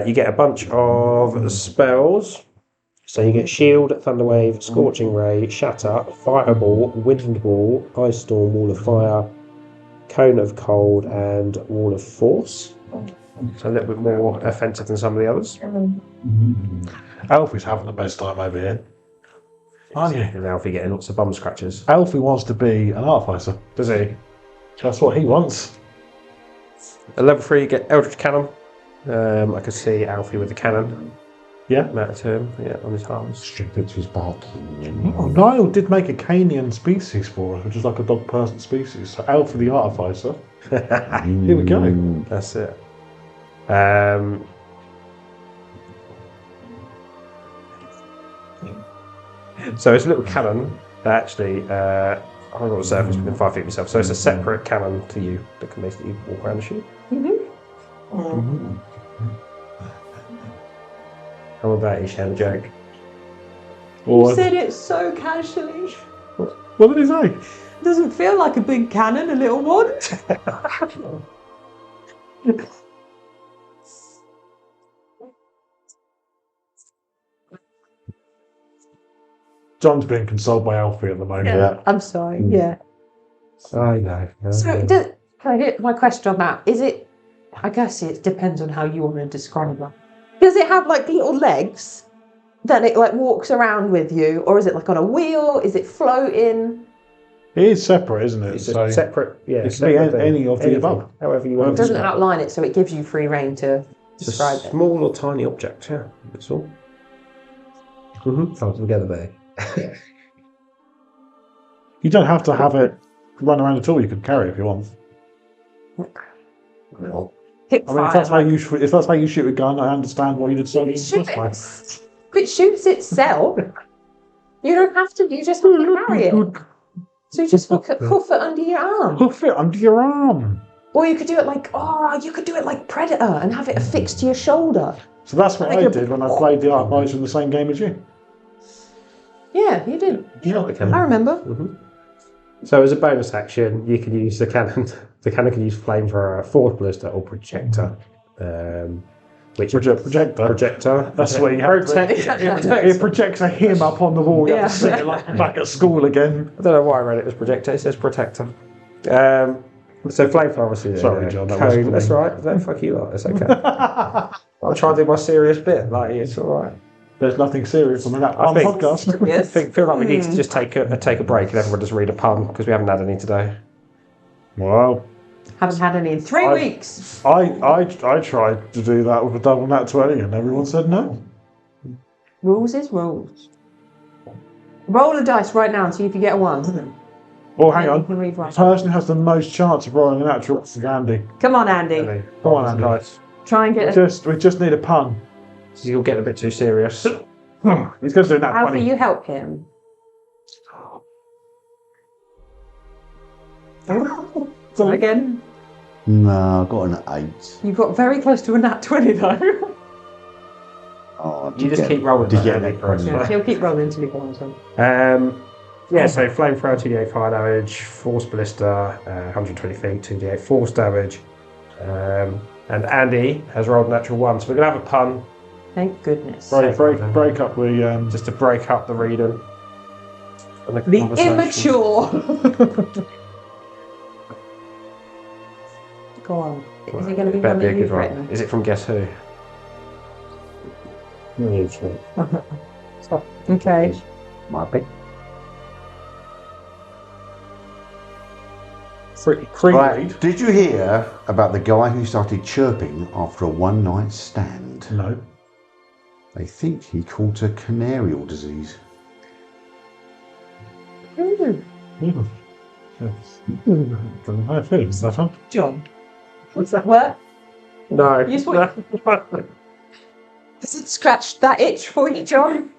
You get a bunch of spells. So you get shield, thunderwave, scorching ray, shatter, fireball, wind wall, ice storm, wall of fire, cone of cold, and wall of force. So a little bit more offensive than some of the others. Alfie's having the best time over here. Aren't you? And Alfie getting lots of bum scratches. Alfie wants to be an artificer. Does he? That's what he wants. At level 3 you get Eldritch Cannon. I can see Alfie with the cannon. Yeah. Matter to him, on his arms. Stripped his back. Oh, Niall did make a Canian species for us, which is like a dog-person species. So Alfie the artificer. Here we go. That's it. So it's a little cannon that actually I've got a surface within 5 feet of yourself. So it's a separate cannon to you that can basically walk around and shoot. How about you share the joke? You said it so casually. What did he say? It doesn't feel like a big cannon, a little one. John's being consoled by Alfie at the moment. Yeah. I'm sorry, yeah. I know. So, can I get my question on that? Is it, I guess it depends on how you want to describe that. Does it have like little legs that it like walks around with you? Or is it like on a wheel? Is it floating? It is separate, isn't it? It's a separate, it can be separate thing. any of the above. However you It want to doesn't describe it. outline it, so it gives you free rein to It's describe a it. small or tiny object, yeah. That's all. Comes together there. You don't have to have it run around at all. You can carry it if you want. Hip I mean, if that's how you shoot a gun, I understand why you did so. If it shoots itself, you don't have to. You just have to carry it. So you just hoof it under your arm, Hoof it under your arm. or you could do it like Predator and have it affixed to your shoulder. So that's what Like I a- did when I played the Artificer in the same game as you. Yeah, you did. Yeah, I remember. So as a bonus action, you can use the cannon. The cannon can use flamethrower, force ballista, or projector. Which projector? That's what you have to. It projects a him up on the wall. You have to sit it like back at school again. I don't know why I read it as projector. It says protector. So flamethrower, obviously. Sorry, John. That wasn't Cone. That's right. Don't fuck you lot. It's okay. I'll try and do my serious bit. Like it's all right. There's nothing serious on that podcast. I feel like we need to just take a break and everyone just read a pun because we haven't had any today. Wow. Haven't had any in 3 weeks. I tried to do that with a double nat 20 and everyone said no. Rules is rules. Roll a dice right now and see if you get a 1. Oh, hang You on. can read The right. person who has the most chance of rolling a natural is Andy. Come on, Andy. Come on, Andy. Nice. Try and get a... We just need a pun. So you'll get a bit too serious. He's going to do that Alfie, 20. you help him. Again, No, I got an 8. you got very close to a nat 20 though. Oh, You just keep rolling. to that, get Andy, that for us. Yeah, he'll keep rolling until he finds one. So flamethrower 2d8 fire damage, force ballista 120 feet 2d8 force damage, and Andy has rolled a natural 1. So we're gonna have a pun Thank goodness. Break up the. just to break up the reading. And The conversation. immature. Go on. Is it going to be Better one be a that good you've one. written? Is it from Guess Who? Okay. Might be. Pre-read. Did you hear about the guy who started chirping after a one-night stand? No. They think he caught a canarial disease. I feel it's that one. John. What's that word? No. You just want- Has it scratched that itch for you, John?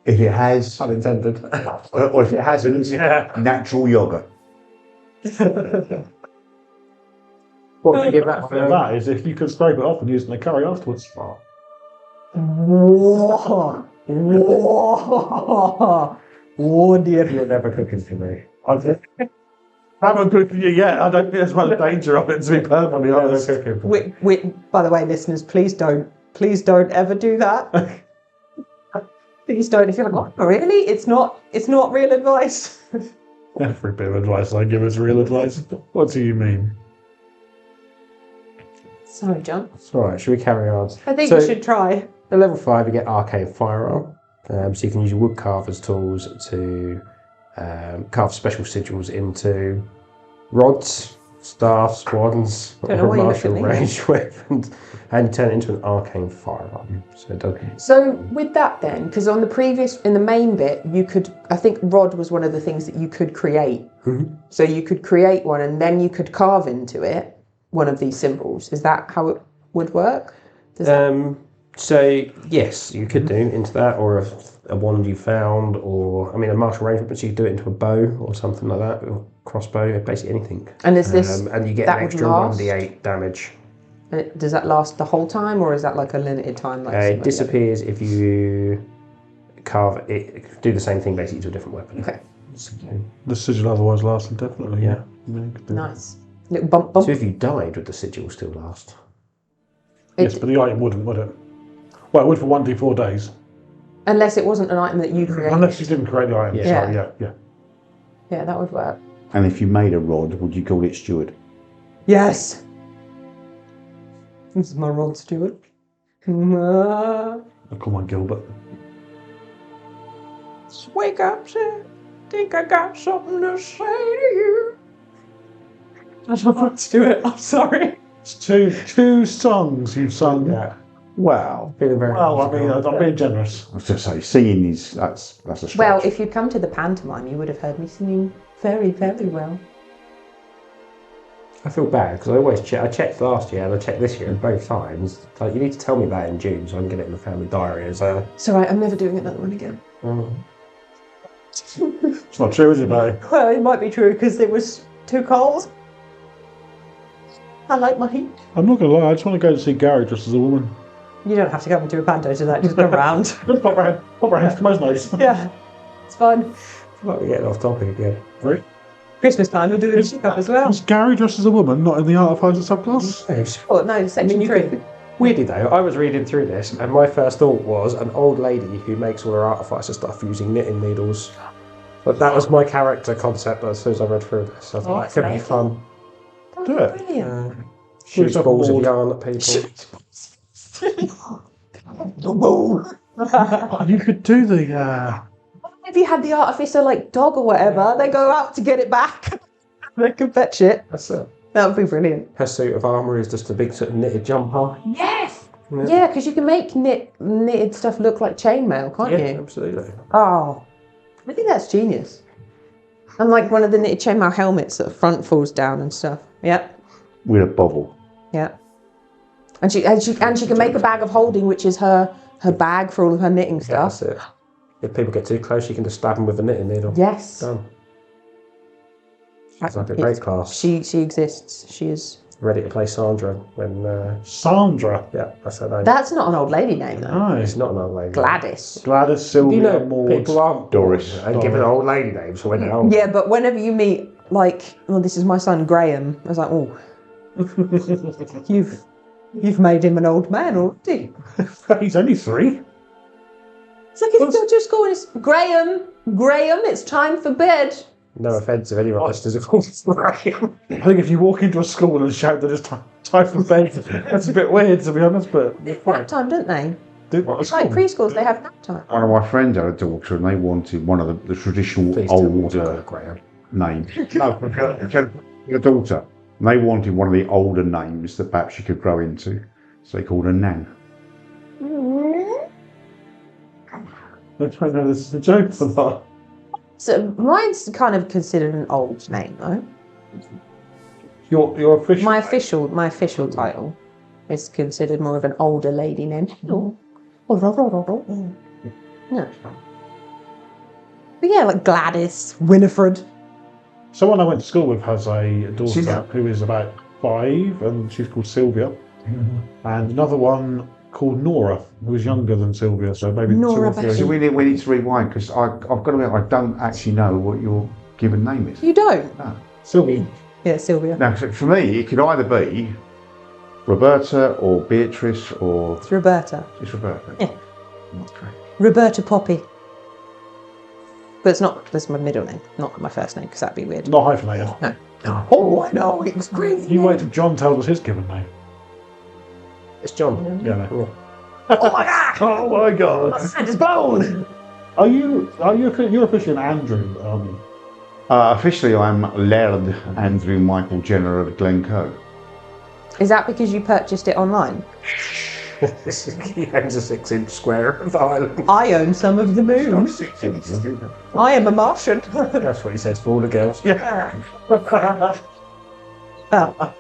If it has, Unintended. or if it hasn't, natural yogurt. What would you give that for? That is if you could scrape it off and use it in the curry afterwards. Whoa. Oh dear. You're never cooking for me. I haven't cooked you yet. I don't think there's much danger of it, to be perfectly honest. Cooking for me. By the way, listeners, please don't ever do that. Please don't. If you're like, oh, really? It's not real advice. Every bit of advice I give is real advice. What do you mean? Sorry, John. It's all right. Should we carry on? I think So- you should try. At level 5, you get arcane firearm. So you can use your wood carver's tools to carve special sigils into rods, staffs, wands, Don't know why you're martial looking at me. range weapons, and turn it into an arcane firearm. So it does. So with that then, because in the main bit, I think rod was one of the things that you could create. Mm-hmm. So you could create one and then you could carve into it one of these symbols. Is that how it would work? So yes, you could do into that, or a wand you found, or a martial range weapon. So you could do it into a bow or something like that, or crossbow, basically anything. And is this and you get that an would extra last? 1d8 damage. Does that last the whole time, or is that like a limited time? Like It disappears if you carve it. Do the same thing basically to a different weapon. Okay. The sigil otherwise lasts indefinitely. Yeah. Nice. Little bump, bump. So if you died, would the sigil still last? Yes, but the item wouldn't, would it? Well, it would for 1d4 days. Unless it wasn't an item that you created. Unless you didn't create the item. Yeah. Sorry, yeah. Yeah, that would work. And if you made a rod, would you call it steward? Yes. This is my rod, Stuart. I call mine Gilbert. Wake up, Sam. Think I got something to say to you. I don't want to do it. I'm sorry. It's two songs you've sung. Yeah. Wow. Feeling very. Well, I'm being generous. I was just say, singing is that's a stretch. Well, if you'd come to the pantomime, you would have heard me singing very, very well. I feel bad because I always check. I checked last year and I checked this year, and both times. Like, you need to tell me that in June so I can get it in the family diary. So. It's alright, I'm never doing another one again. It's not true, is it, mate? Well, it might be true because it was too cold. I like my heat. I'm not going to lie, I just want to go to see Gary dressed as a woman. You don't have to come and do a panto to that, just go round. Just pop round, come on, nice. Yeah, it's fun. Might be getting off topic again. Right? Christmas time, we'll do the chick up as well. Was Gary dressed as a woman, not in the artificer subclass? Oh, no, section 3. Weirdly though, I was reading through this and my first thought was an old lady who makes all her artificer stuff using knitting needles. But that was my character concept as soon as I read through this. I thought that could be fun. Do it. Brilliant. Shoot Shoot balls of board. yarn at people. You could do the. If you had the artificer like dog or whatever, they go out to get it back. They can fetch it. That's it. That would be brilliant. Her suit of armour is just a big sort of knitted jumper. Yes! Yeah, because you can make knitted stuff look like chainmail, can't Yeah, you? absolutely. Oh, I think that's genius. And like one of the knitted chainmail helmets that the front falls down and stuff. Yeah, With a bobble. yeah. And she can make a bag of holding, which is her bag for all of her knitting Yeah, stuff. that's it. If people get too close, you can just stab them with a knitting needle. Yes. Done. It's like a great class. She exists. She is. Ready to play Sandra when. Sandra. Yeah, that's her name. That's not an old lady name though. Nice. It's not an old lady. Gladys. Gladys, Sylvia, You know, Maud. people aren't Doris. born and given old lady names for when they're old. Yeah, but whenever you meet like, well, this is my son Graham. I was like, oh, you've made him an old man already. He's only 3. It's like if you go to school and it's Graham, it's time for bed. No offence if anyone listeners are called Graham. I think if you walk into a school and shout that it's time for bed, that's a bit weird to be honest, but it's fine. Nap time, don't they? It's Like preschools, they have nap time. One of my friends had a daughter and they wanted one of the traditional Please tell me old it's Graham. names. No, she had a daughter. And they wanted one of the older names that perhaps she could grow into. So they called her Nan. I don't know, this is a joke for that. So mine's kind of considered an old name though. Your official. My official title is considered more of an older lady name. No. No. But yeah, like Gladys, Winifred. Someone I went to school with has a daughter She's- who is about 5 and she's called Sylvia. And another one called Nora, who is younger than Sylvia, so maybe Nora 2 or 3. Becky. So we need to rewind because I've got to admit I don't actually know what your given name is. You don't? No. Sylvia. Yeah, Sylvia. Now, so for me, it could either be Roberta or Beatrice or It's Roberta. it's Roberta. Yeah. Not correct. Roberta Poppy. But it's not. That's my middle name, not my first name, because that'd be weird. Not hyphenated. No. Oh, I know. It was great. You wait till John tells us his given name. It's John. Yeah, no. Oh my god! Oh my god! My hand is blown. You're officially an Andrew, aren't you? Officially, I'm Laird Andrew Michael Jenner of Glencoe. Is that because you purchased it online? He owns a 6-inch square of Ireland. I own some of the moon. I am a Martian. That's what he says for all the girls. Yeah. Oh.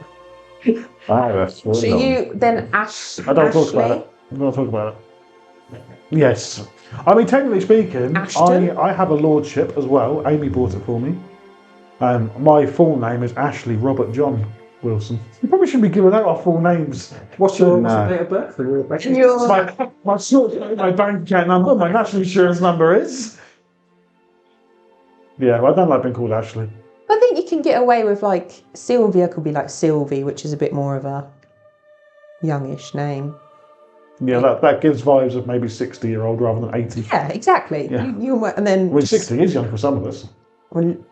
That's So you then Ashley? I don't talk about it. I'm not talk about it. Yes. I mean, technically speaking, Ashton? I have a lordship as well. Amy bought it for me. My full name is Ashley Robert John Wilson. You probably shouldn't be giving out our full names. What's your No. date of birth? My sort code, my bank account number, my national insurance number is. Yeah, well, I don't like being called Ashley. I think you can get away with like Sylvia could be like Sylvie, which is a bit more of a youngish name. Yeah, that gives vibes of maybe 60-year-old rather than 80. Yeah, exactly. Yeah. And then Well, 60 is young for some of us.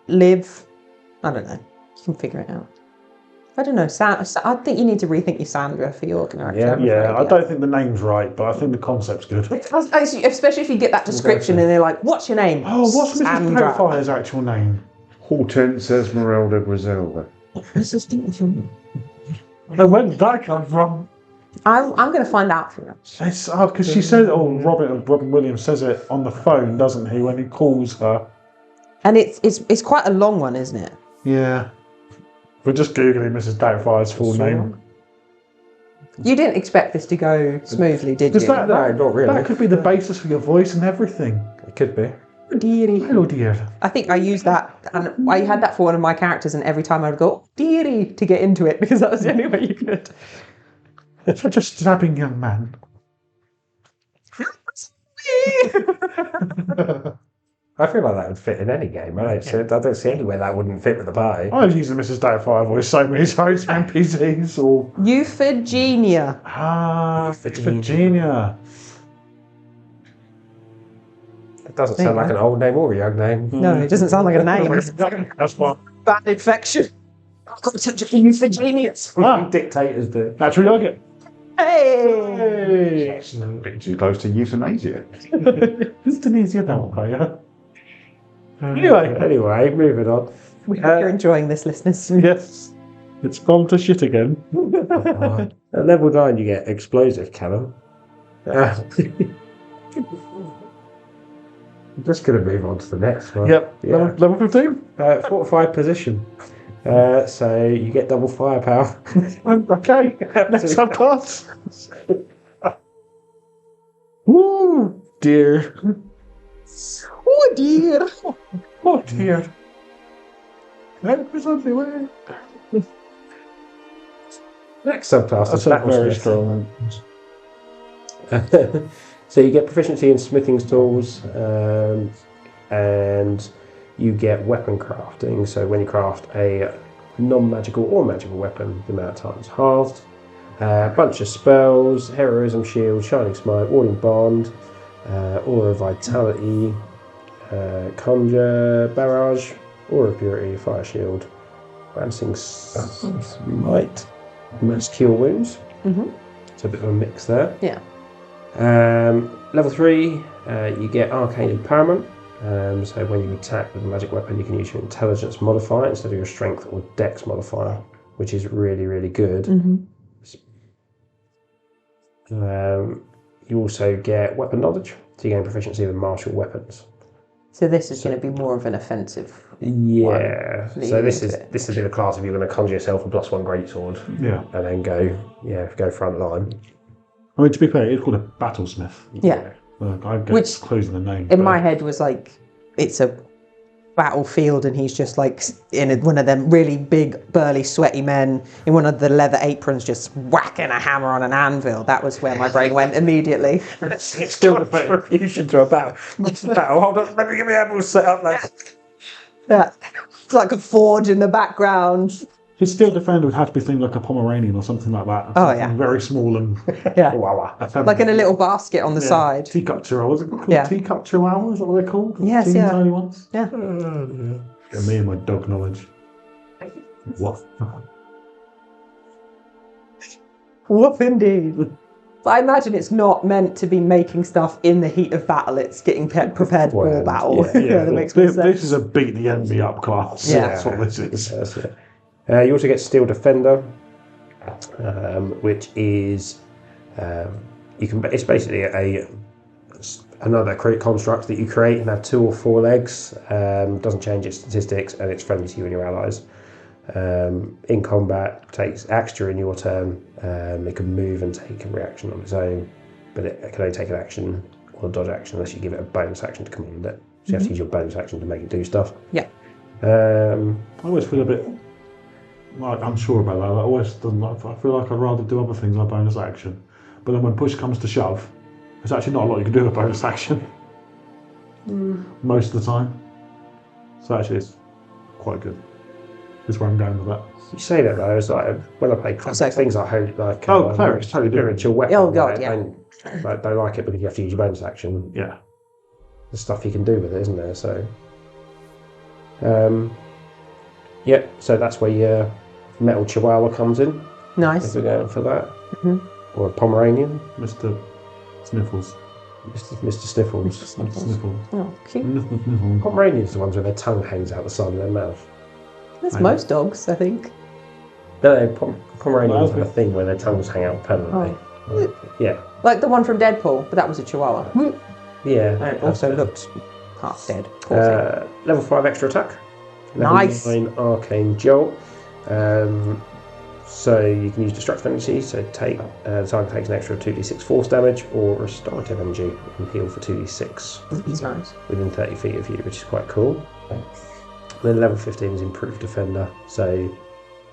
Liv. I don't know. You can figure it out. I don't know. I think you need to rethink your Sandra for your character. Yeah, I don't think the name's right, but I think the concept's good. Especially if you get that description and they're like, "What's your name?" Oh, what's Mrs. Sandra. Doubtfire's actual name? Hortense Esmeralda Griselda. And where did that come from? I'm going to find out for you. It's because she said, Robin Williams says it on the phone, doesn't he, when he calls her? And it's quite a long one, isn't it? Yeah. We're just googling Mrs. Doubtfire's full name. You didn't expect this to go smoothly, did you? Because that, not really. that could be the basis for your voice and everything. It could be. Oh, dearie. Hello, dear. I think I used that, and I had that for one of my characters, and every time I would go, "Oh, dearie," to get into it, because that was the only way you could. Such a strapping young man. I feel like that would fit in any game. I don't see anywhere that wouldn't fit with the party. I've used the Mrs. Doubtfire voice so many times for NPCs or... Euphigenia. Virginia. It doesn't sound like an old name or a young name. No, it doesn't sound like a name. That's what Bad infection. I've got to touch it for Euphigenius. Dictators do. naturally like it. Hey! A bit too close to euthanasia. Euthanasia Doubtfire. Anyway, moving on. We hope you're enjoying this, listeners. yes. It's gone to shit again. At level 9 you get explosive cannon. I'm just going to move on to the next one. Yep. Yeah. Level 15? Fortified position. So you get double firepower. Okay. Next subclass. Woo, dear. Oh dear. Oh, dear. Help is on the way. Next subclass is That's very Battlesmith. strong. So you get proficiency in smithing tools, and you get weapon crafting. So when you craft a non-magical or magical weapon, the amount of time is halved. A bunch of spells: heroism, shield, shining smite, warding bond, aura of vitality, conjure, barrage, aura of purity, fire shield, glancing smite, mass cure wounds. Mm-hmm. So a bit of a mix there. Yeah. Level 3, you get arcane empowerment. So when you attack with a magic weapon, you can use your intelligence modifier instead of your strength or dex modifier, which is really, really good. Mm-hmm. You also get weapon knowledge, so you gain proficiency with martial weapons. So this is going to be more of an offensive. Yeah. One. So this would be the class if you're going to conjure yourself a +1 greatsword, Yeah. and then go front line. I mean, to be fair, it's called a battlesmith. Yeah. I get Which, clues in the name. in my head was like, it's a battlefield and he's just like in one of them really big, burly, sweaty men in one of the leather aprons just whacking a hammer on an anvil. That was where my brain went immediately. It's still the contribution to a battle. Hold on, let me get my apples set up. Yeah. It's like a forge in the background. His steel defender would have to be something like a Pomeranian or something like that. Oh, Something yeah. very small and Yeah. effeminate. Like in a little basket on the side. Teacup chihuahua. Was it called Yeah. teacup chihuahua? Is that what they're called? Yes, Teeny yeah. tiny ones? Yeah. Yeah, me and my dog knowledge. What? Woof indeed. But I imagine it's not meant to be making stuff in the heat of battle. It's getting prepared for battle. Yeah, that makes more sense. This is a beat the enemy up class. Yeah. That's what this is. That's it. You also get Steel Defender, which is it's basically another construct that you create and have 2 or 4 legs. Doesn't change its statistics and it's friendly to you and your allies. In combat, takes action during your turn. It can move and take a reaction on its own, but it can only take an action or a dodge action unless you give it a bonus action to command it. So you have to use your bonus action to make it do stuff. Yeah. I always feel a bit like unsure about that. I feel like I'd rather do other things like bonus action. But then when push comes to shove, there's actually not a lot you can do with bonus action. Most of the time. So actually it's quite good. Is where I'm going with that. You say that though, it's like when I play classic things like Clerics, totally different. spiritual weapon. Oh, God, yeah. Don't like it because you have to use your bonus action. Yeah. There's stuff you can do with it, isn't there? So, so that's where your metal chihuahua comes in. Nice. If we're going for that, or a Pomeranian, Mr. Sniffles. Mr. Sniffles. Mr. Sniffles. Oh, cute. Sniffles. Pomeranians are the ones where their tongue hangs out the side of their mouth. That's most dogs, I think. No, Pomeranians have a thing where their tongues hang out permanently. Yeah. Like the one from Deadpool, but that was a chihuahua. Yeah. And it also looked half dead. Poor thing. Level 5 extra attack. Nice. Level 9 arcane jolt. So you can use destructive energy. So the target takes an extra 2d6 force damage, or restorative energy and heal for 2d6. It's nice. Within 30 feet of you, which is quite cool. Then level 15 is improved defender. So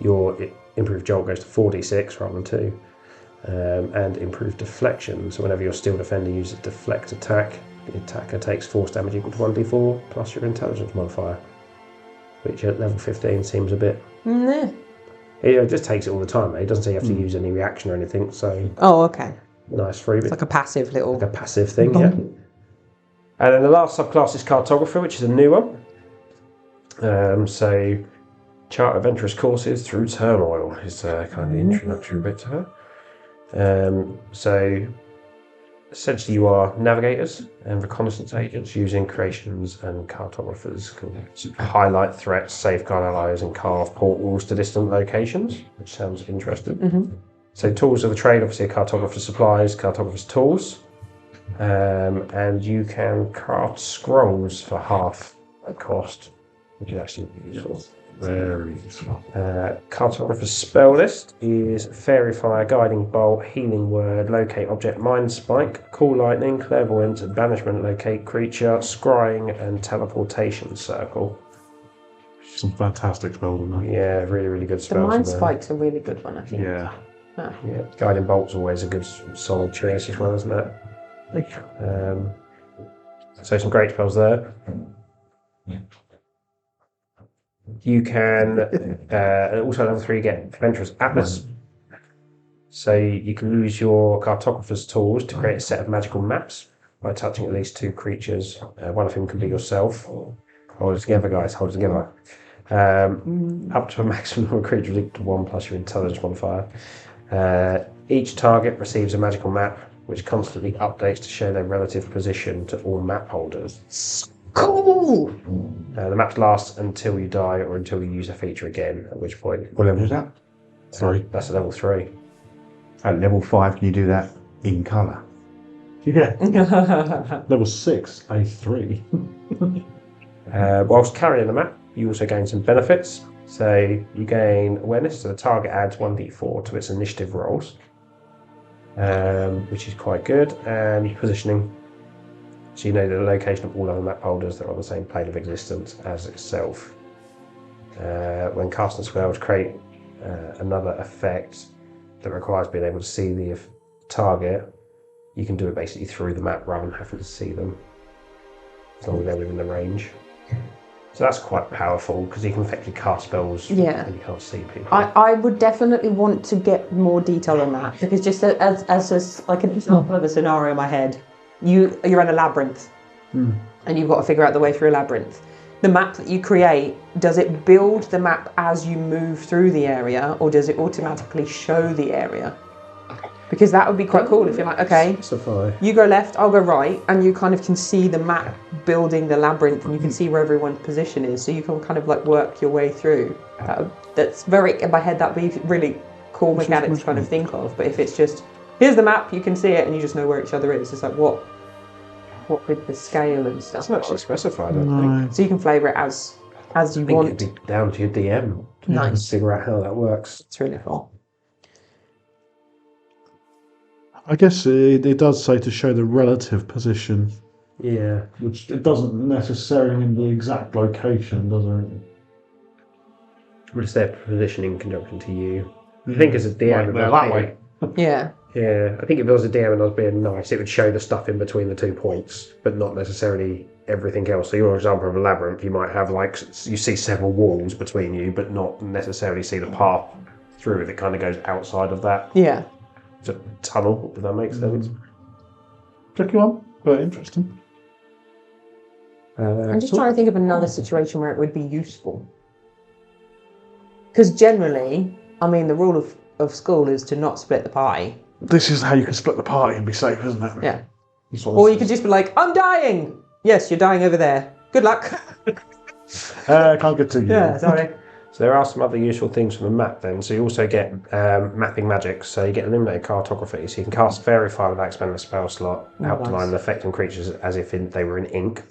your improved jolt goes to 4d6 rather than 2. And improved deflection. So whenever your steel defender uses deflect attack, the attacker takes force damage equal to 1d4 plus your intelligence modifier, which at level 15 seems a bit. Nah. It just takes it all the time. It doesn't say you have to use any reaction or anything. So Oh, okay. nice freebie. It's like a passive little. Like a passive thing, yeah. And then the last subclass is cartographer, which is a new one. So chart adventurous courses through turmoil is kind of the introductory bit to her. So essentially you are navigators and reconnaissance agents using creations and cartographers to highlight threats, safeguard allies and carve portals to distant locations, which sounds interesting. So tools of the trade, obviously cartographer supplies, cartographer's tools, and you can craft scrolls for half the cost, which is actually useful. Very useful. Cartographer's spell list is Fairy Fire, Guiding Bolt, Healing Word, Locate Object, Mind Spike, Cool Lightning, Clairvoyance, Banishment, Locate Creature, Scrying, and Teleportation Circle. Some fantastic spells in there. Yeah, really, really good The spells. Mind in there. Spike's a really good one, I think. Yeah. Yeah, Guiding Bolt's always a good, solid choice as well, isn't it? So some great spells there. You can also level 3 get Adventurous Atlas. So you can use your cartographer's tools to create a set of magical maps by touching at least 2 creatures. One of whom can be yourself. Hold it together, guys. Hold it together. Up to a maximum of creatures equal to 1 plus your intelligence modifier. Each target receives a magical map, which constantly updates to show their relative position to all map holders. Cool! The maps last until you die or until you use a feature again, at which point. What level is that? Sorry. That's a level 3. At level 5, can you do that in colour? Yeah. Level 6, A3. Whilst carrying the map, you also gain some benefits. So you gain awareness, so the target adds 1d4 to its initiative rolls, which is quite good, and positioning. So you know the location of all other map holders that are on the same plane of existence as itself. When casting spells, create another effect that requires being able to see the target. You can do it basically through the map rather than having to see them, as long as they're within the range. So that's quite powerful because you can effectively cast spells Yeah. and you can't see people. I would definitely want to get more detail on that, because just as like an example of a scenario in my head, you're in a labyrinth and you've got to figure out the way through a labyrinth. The map that you create, does it build the map as you move through the area, or does it automatically show the area? Because that would be quite cool if you're like, okay, Specify. you go left, I'll go right, and you kind of can see the map building the labyrinth, and you can see where everyone's position is, so you can kind of like work your way through. That's very, in my head, that'd be really cool mechanic to kind of think of. But if it's just, here's the map, you can see it, and you just know where each other is, it's like, what with the scale and stuff. It's not actually specified, I think. So you can flavour it as you I think want. it'd be down to your DM to Nice. figure out how that works. It's really cool. I guess it does say to show the relative position, Yeah. which it doesn't necessarily mean the exact location, does it? But it's their position in conjunction to you. I think as a DM, Right, if there, I was that way. Yeah. Yeah, I think if I was a DM and I was being nice, it would show the stuff in between the 2 points, but not necessarily everything else. So your example of a labyrinth, you might have like, you see several walls between you, but not necessarily see the path through if it kind of goes outside of that. Yeah. It's a tunnel, if that makes sense. Tricky one, but interesting. I'm just trying to think of another situation where it would be useful. Because generally, I mean, the rule of school is to not split the pie. This is how you can split the party and be safe, isn't it? Yeah. That's what Or this you could is. just be like, I'm dying! Yes, you're dying over there. Good luck. Can't get to you. Yeah, sorry. So there are some other useful things from the map then. So you also get mapping magics. So you get eliminated cartography. So you can cast Verify without expending a spell slot, outline an effect on creatures as if they were in ink.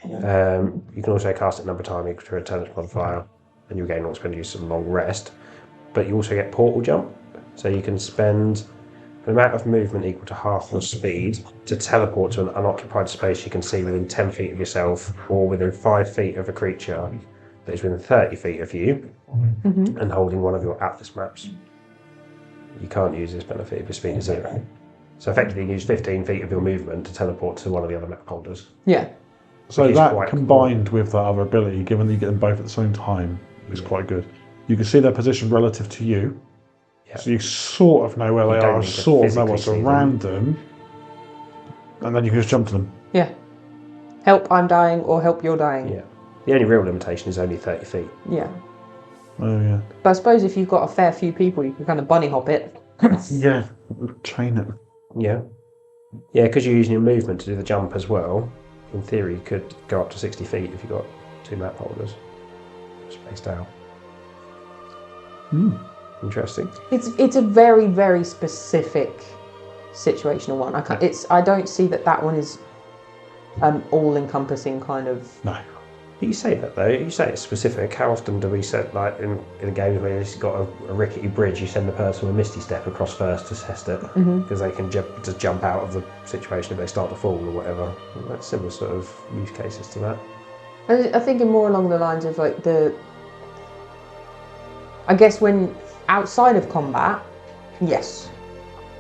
You can also cast it a number of times equal to a intelligence modifier, and you gain not spend use of long rest. But you also get portal jump. So you can spend an amount of movement equal to half your speed to teleport to an unoccupied space you can see within 10 feet of yourself, or within 5 feet of a creature that is within 30 feet of you, and holding one of your atlas maps. You can't use this benefit if your speed is 0. So effectively you use 15 feet of your movement to teleport to one of the other map holders. Yeah. So Which is that quite combined with that other ability, given that you get them both at the same time, is quite good. You can see their position relative to you, so you sort of know where they don't are, need to sort of know physically what's see them. around them, and then you can just jump to them. Yeah. Help, I'm dying, or help, you're dying. Yeah. The only real limitation is only 30 feet. Yeah. Oh yeah. But I suppose if you've got a fair few people, you can kind of bunny hop it. Yeah. Chain it. Yeah. Yeah, because you're using your movement to do the jump as well. In theory, you could go up to 60 feet if you've got 2 map holders spaced out. Interesting. It's a very, very specific situational one. I don't see that one is all-encompassing kind of. No. You say that though, you say it's specific. How often do we set, like in a game where you've got a rickety bridge, you send the person with a misty step across first to test it, because they can just jump out of the situation if they start to fall or whatever. That's similar sort of use cases to that. I'm thinking more along the lines of like I guess when outside of combat, yes.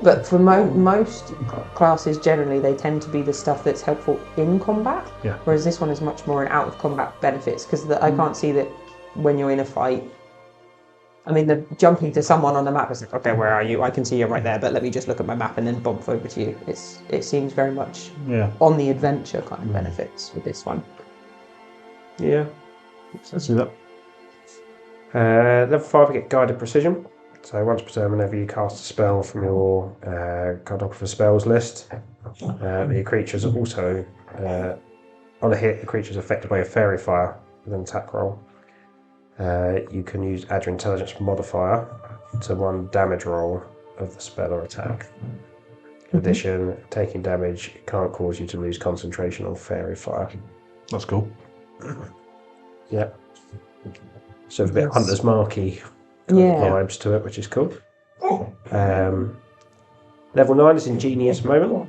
But for most classes, generally, they tend to be the stuff that's helpful in combat. Yeah. Whereas this one is much more an out of combat benefits, because I can't see that when you're in a fight. I mean, the jumping to someone on the map is like, okay, where are you? I can see you right there, but let me just look at my map and then bump over to you. It seems very much on the adventure kind of benefits with this one. Yeah. Let's see that. Level 5, you get guided precision. So once per turn, whenever you cast a spell from your cartographer spells list, your creatures are also, on a hit, the creature is affected by a fairy fire with an attack roll. You can add your intelligence modifier to 1 damage roll of the spell or attack. In addition, taking damage can't cause you to lose concentration on fairy fire. That's cool. Yeah. So a bit Hunter's Marky kind of vibes to it, which is cool. Level 9 is Ingenious Moment.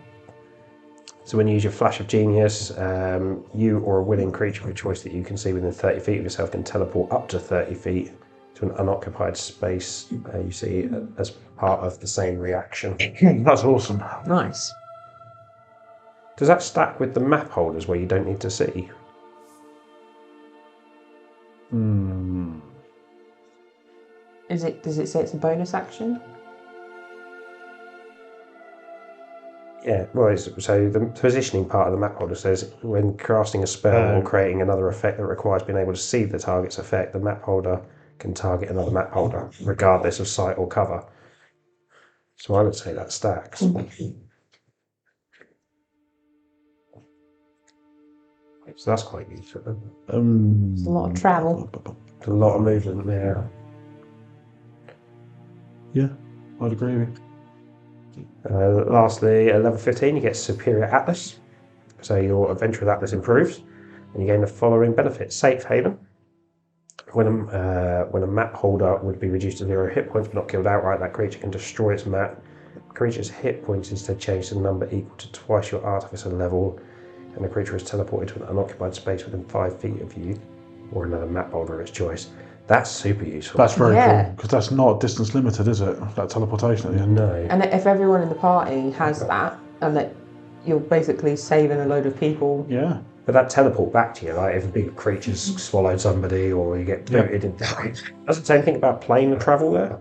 So when you use your Flash of Genius, you or a willing creature of your choice that you can see within 30 feet of yourself can teleport up to 30 feet to an unoccupied space you see as part of the same reaction. That's awesome. Nice. Does that stack with the map holders where you don't need to see? Does it say it's a bonus action? Yeah, well, so the positioning part of the map holder says when casting a spell or creating another effect that requires being able to see the target's effect, the map holder can target another map holder, regardless of sight or cover. So I would say that stacks. So that's quite useful. It's a lot of travel. A lot of movement there. Yeah, I'd agree with you. Lastly, at level 15, you get Superior Atlas. So your Adventure with Atlas improves, and you gain the following benefits. Safe Haven. When a map holder would be reduced to 0 hit points but not killed outright, that creature can destroy its map. The creature's hit points instead change to a number equal to twice your artificer level, and the creature is teleported to an unoccupied space within 5 feet of you, or another map holder of its choice. That's super useful. That's very Yeah. cool, because that's not distance limited, is it? That teleportation at the end. No. And if everyone in the party has that, and that you're basically saving a load of people. Yeah. But that teleport back to you, like if a big creature's swallowed somebody or you get booted in. Doesn't say anything about plane travel there.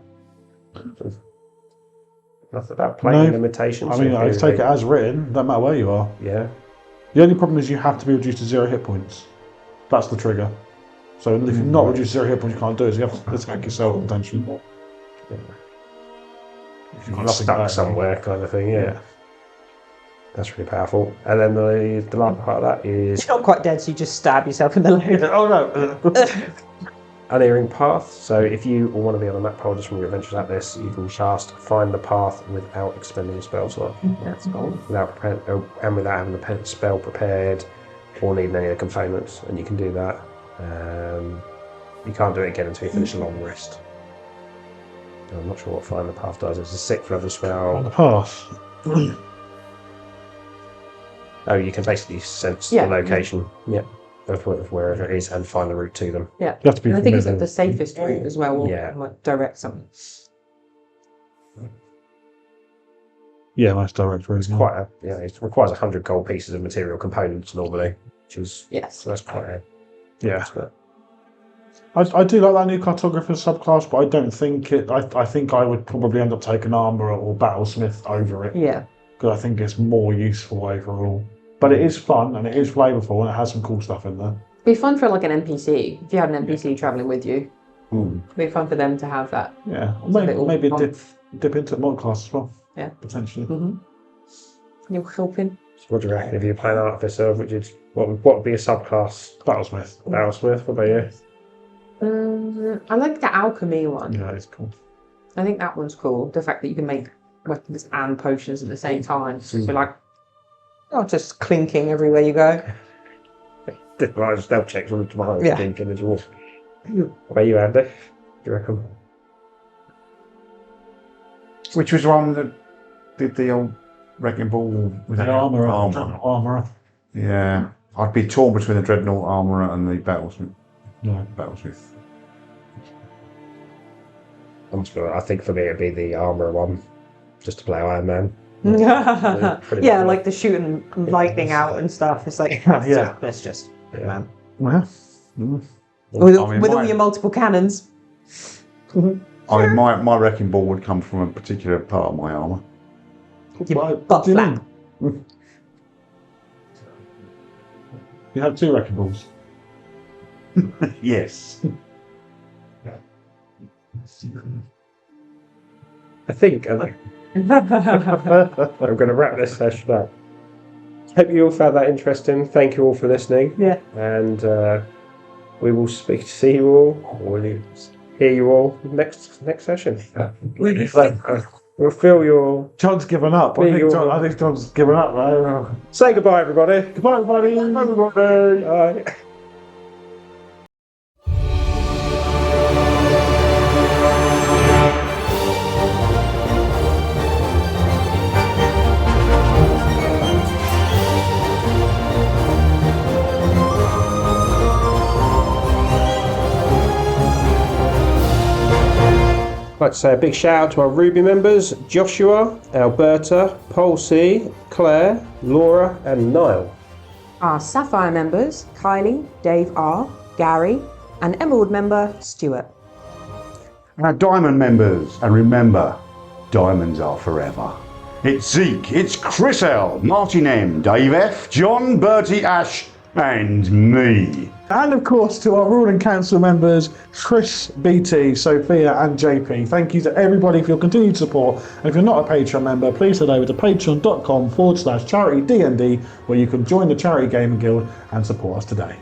Nothing about plane limitations. I mean, I take it as written, no matter where you are. Yeah. The only problem is you have to be reduced to 0 hit points. That's the trigger. So if you're not reduced to 0 hit points, you can't do it. So you have to attack yourself potentially. If you're stuck somewhere, kind of thing. Yeah. That's really powerful. And then the last part of that is You're not quite dead, so you just stab yourself in the leg. Oh no! Unerring Path. So if you want to be on the map holders from your Adventures Atlas, you can cast Find the Path without expending a spell slot. That's cool. Without having the spell prepared or needing any of the components, and you can do that. You can't do it again until you finish a long rest. I'm not sure what Find the Path does. It's a 6th level On spell. the path. Oh, you can basically sense Yeah. the location. Yeah. Of wherever it is and find the route to them. Yeah. You have to be And I think it's like familiar. the safest route as well. Yeah. Like direct something. Yeah, nice direct route. It requires 100 gold pieces of material components normally, which is Yes. so that's quite a Yeah. I do like that new cartographer subclass, but I don't think it. I think I would probably end up taking armourer or battlesmith over it, Yeah. because I think it's more useful overall. But it is fun and it is flavourful and it has some cool stuff in there. It'd be fun for like an NPC. If you had an NPC travelling with you, it'd be fun for them to have that. Yeah, little maybe fun. dip into mod class as well. Yeah. Potentially. You're helping. So what do you reckon if you play an artificer? What would be a subclass? Battlesmith. Battlesmith, what about you? I like the alchemy one. Yeah, it's cool. I think that one's cool. The fact that you can make weapons and potions at the same time. So you're like, just clinking everywhere you go. Right, stealth checks from behind. Yeah. Thinking as well. What about you, Andy? Do you reckon? Which was one that did the old wrecking ball with The armourer. Yeah, I'd be torn between the dreadnought armourer and the battlesmith. No. Battlesmith. I think for me it'd be the armourer one, just to play Iron Man. Pretty Yeah, much. like the shooting lightning out and stuff. It's like, Yeah. that's just, Yeah. man. Yeah. With I mean, all mine- your multiple cannons. I mean, my wrecking ball would come from a particular part of my armour. Your butt do you flap. mean? You have 2 wrecking balls. Yes. I think I'm going to wrap this session up. Hope you all found that interesting. Thank you all for listening. Yeah. And we will see you all, or hear you all next session. We'll feel your. John's given up. I think John's given up, right? Say goodbye, everybody. Goodbye, everybody. Everybody. Bye. I'd like to say a big shout out to our Ruby members, Joshua, Alberta, Paul C, Claire, Laura and Niall. Our Sapphire members, Kylie, Dave R, Gary, And Emerald member, Stuart. And our Diamond members, and remember, diamonds are forever. It's Zeke, it's Chris L, Martin M, Dave F, John, Bertie, Ash, and me. And of course to our ruling council members, Chris, BT, Sophia and JP. Thank you to everybody for your continued support. And if you're not a Patreon member, please head over to patreon.com/charitydnd where you can join the Charity Gaming Guild and support us today.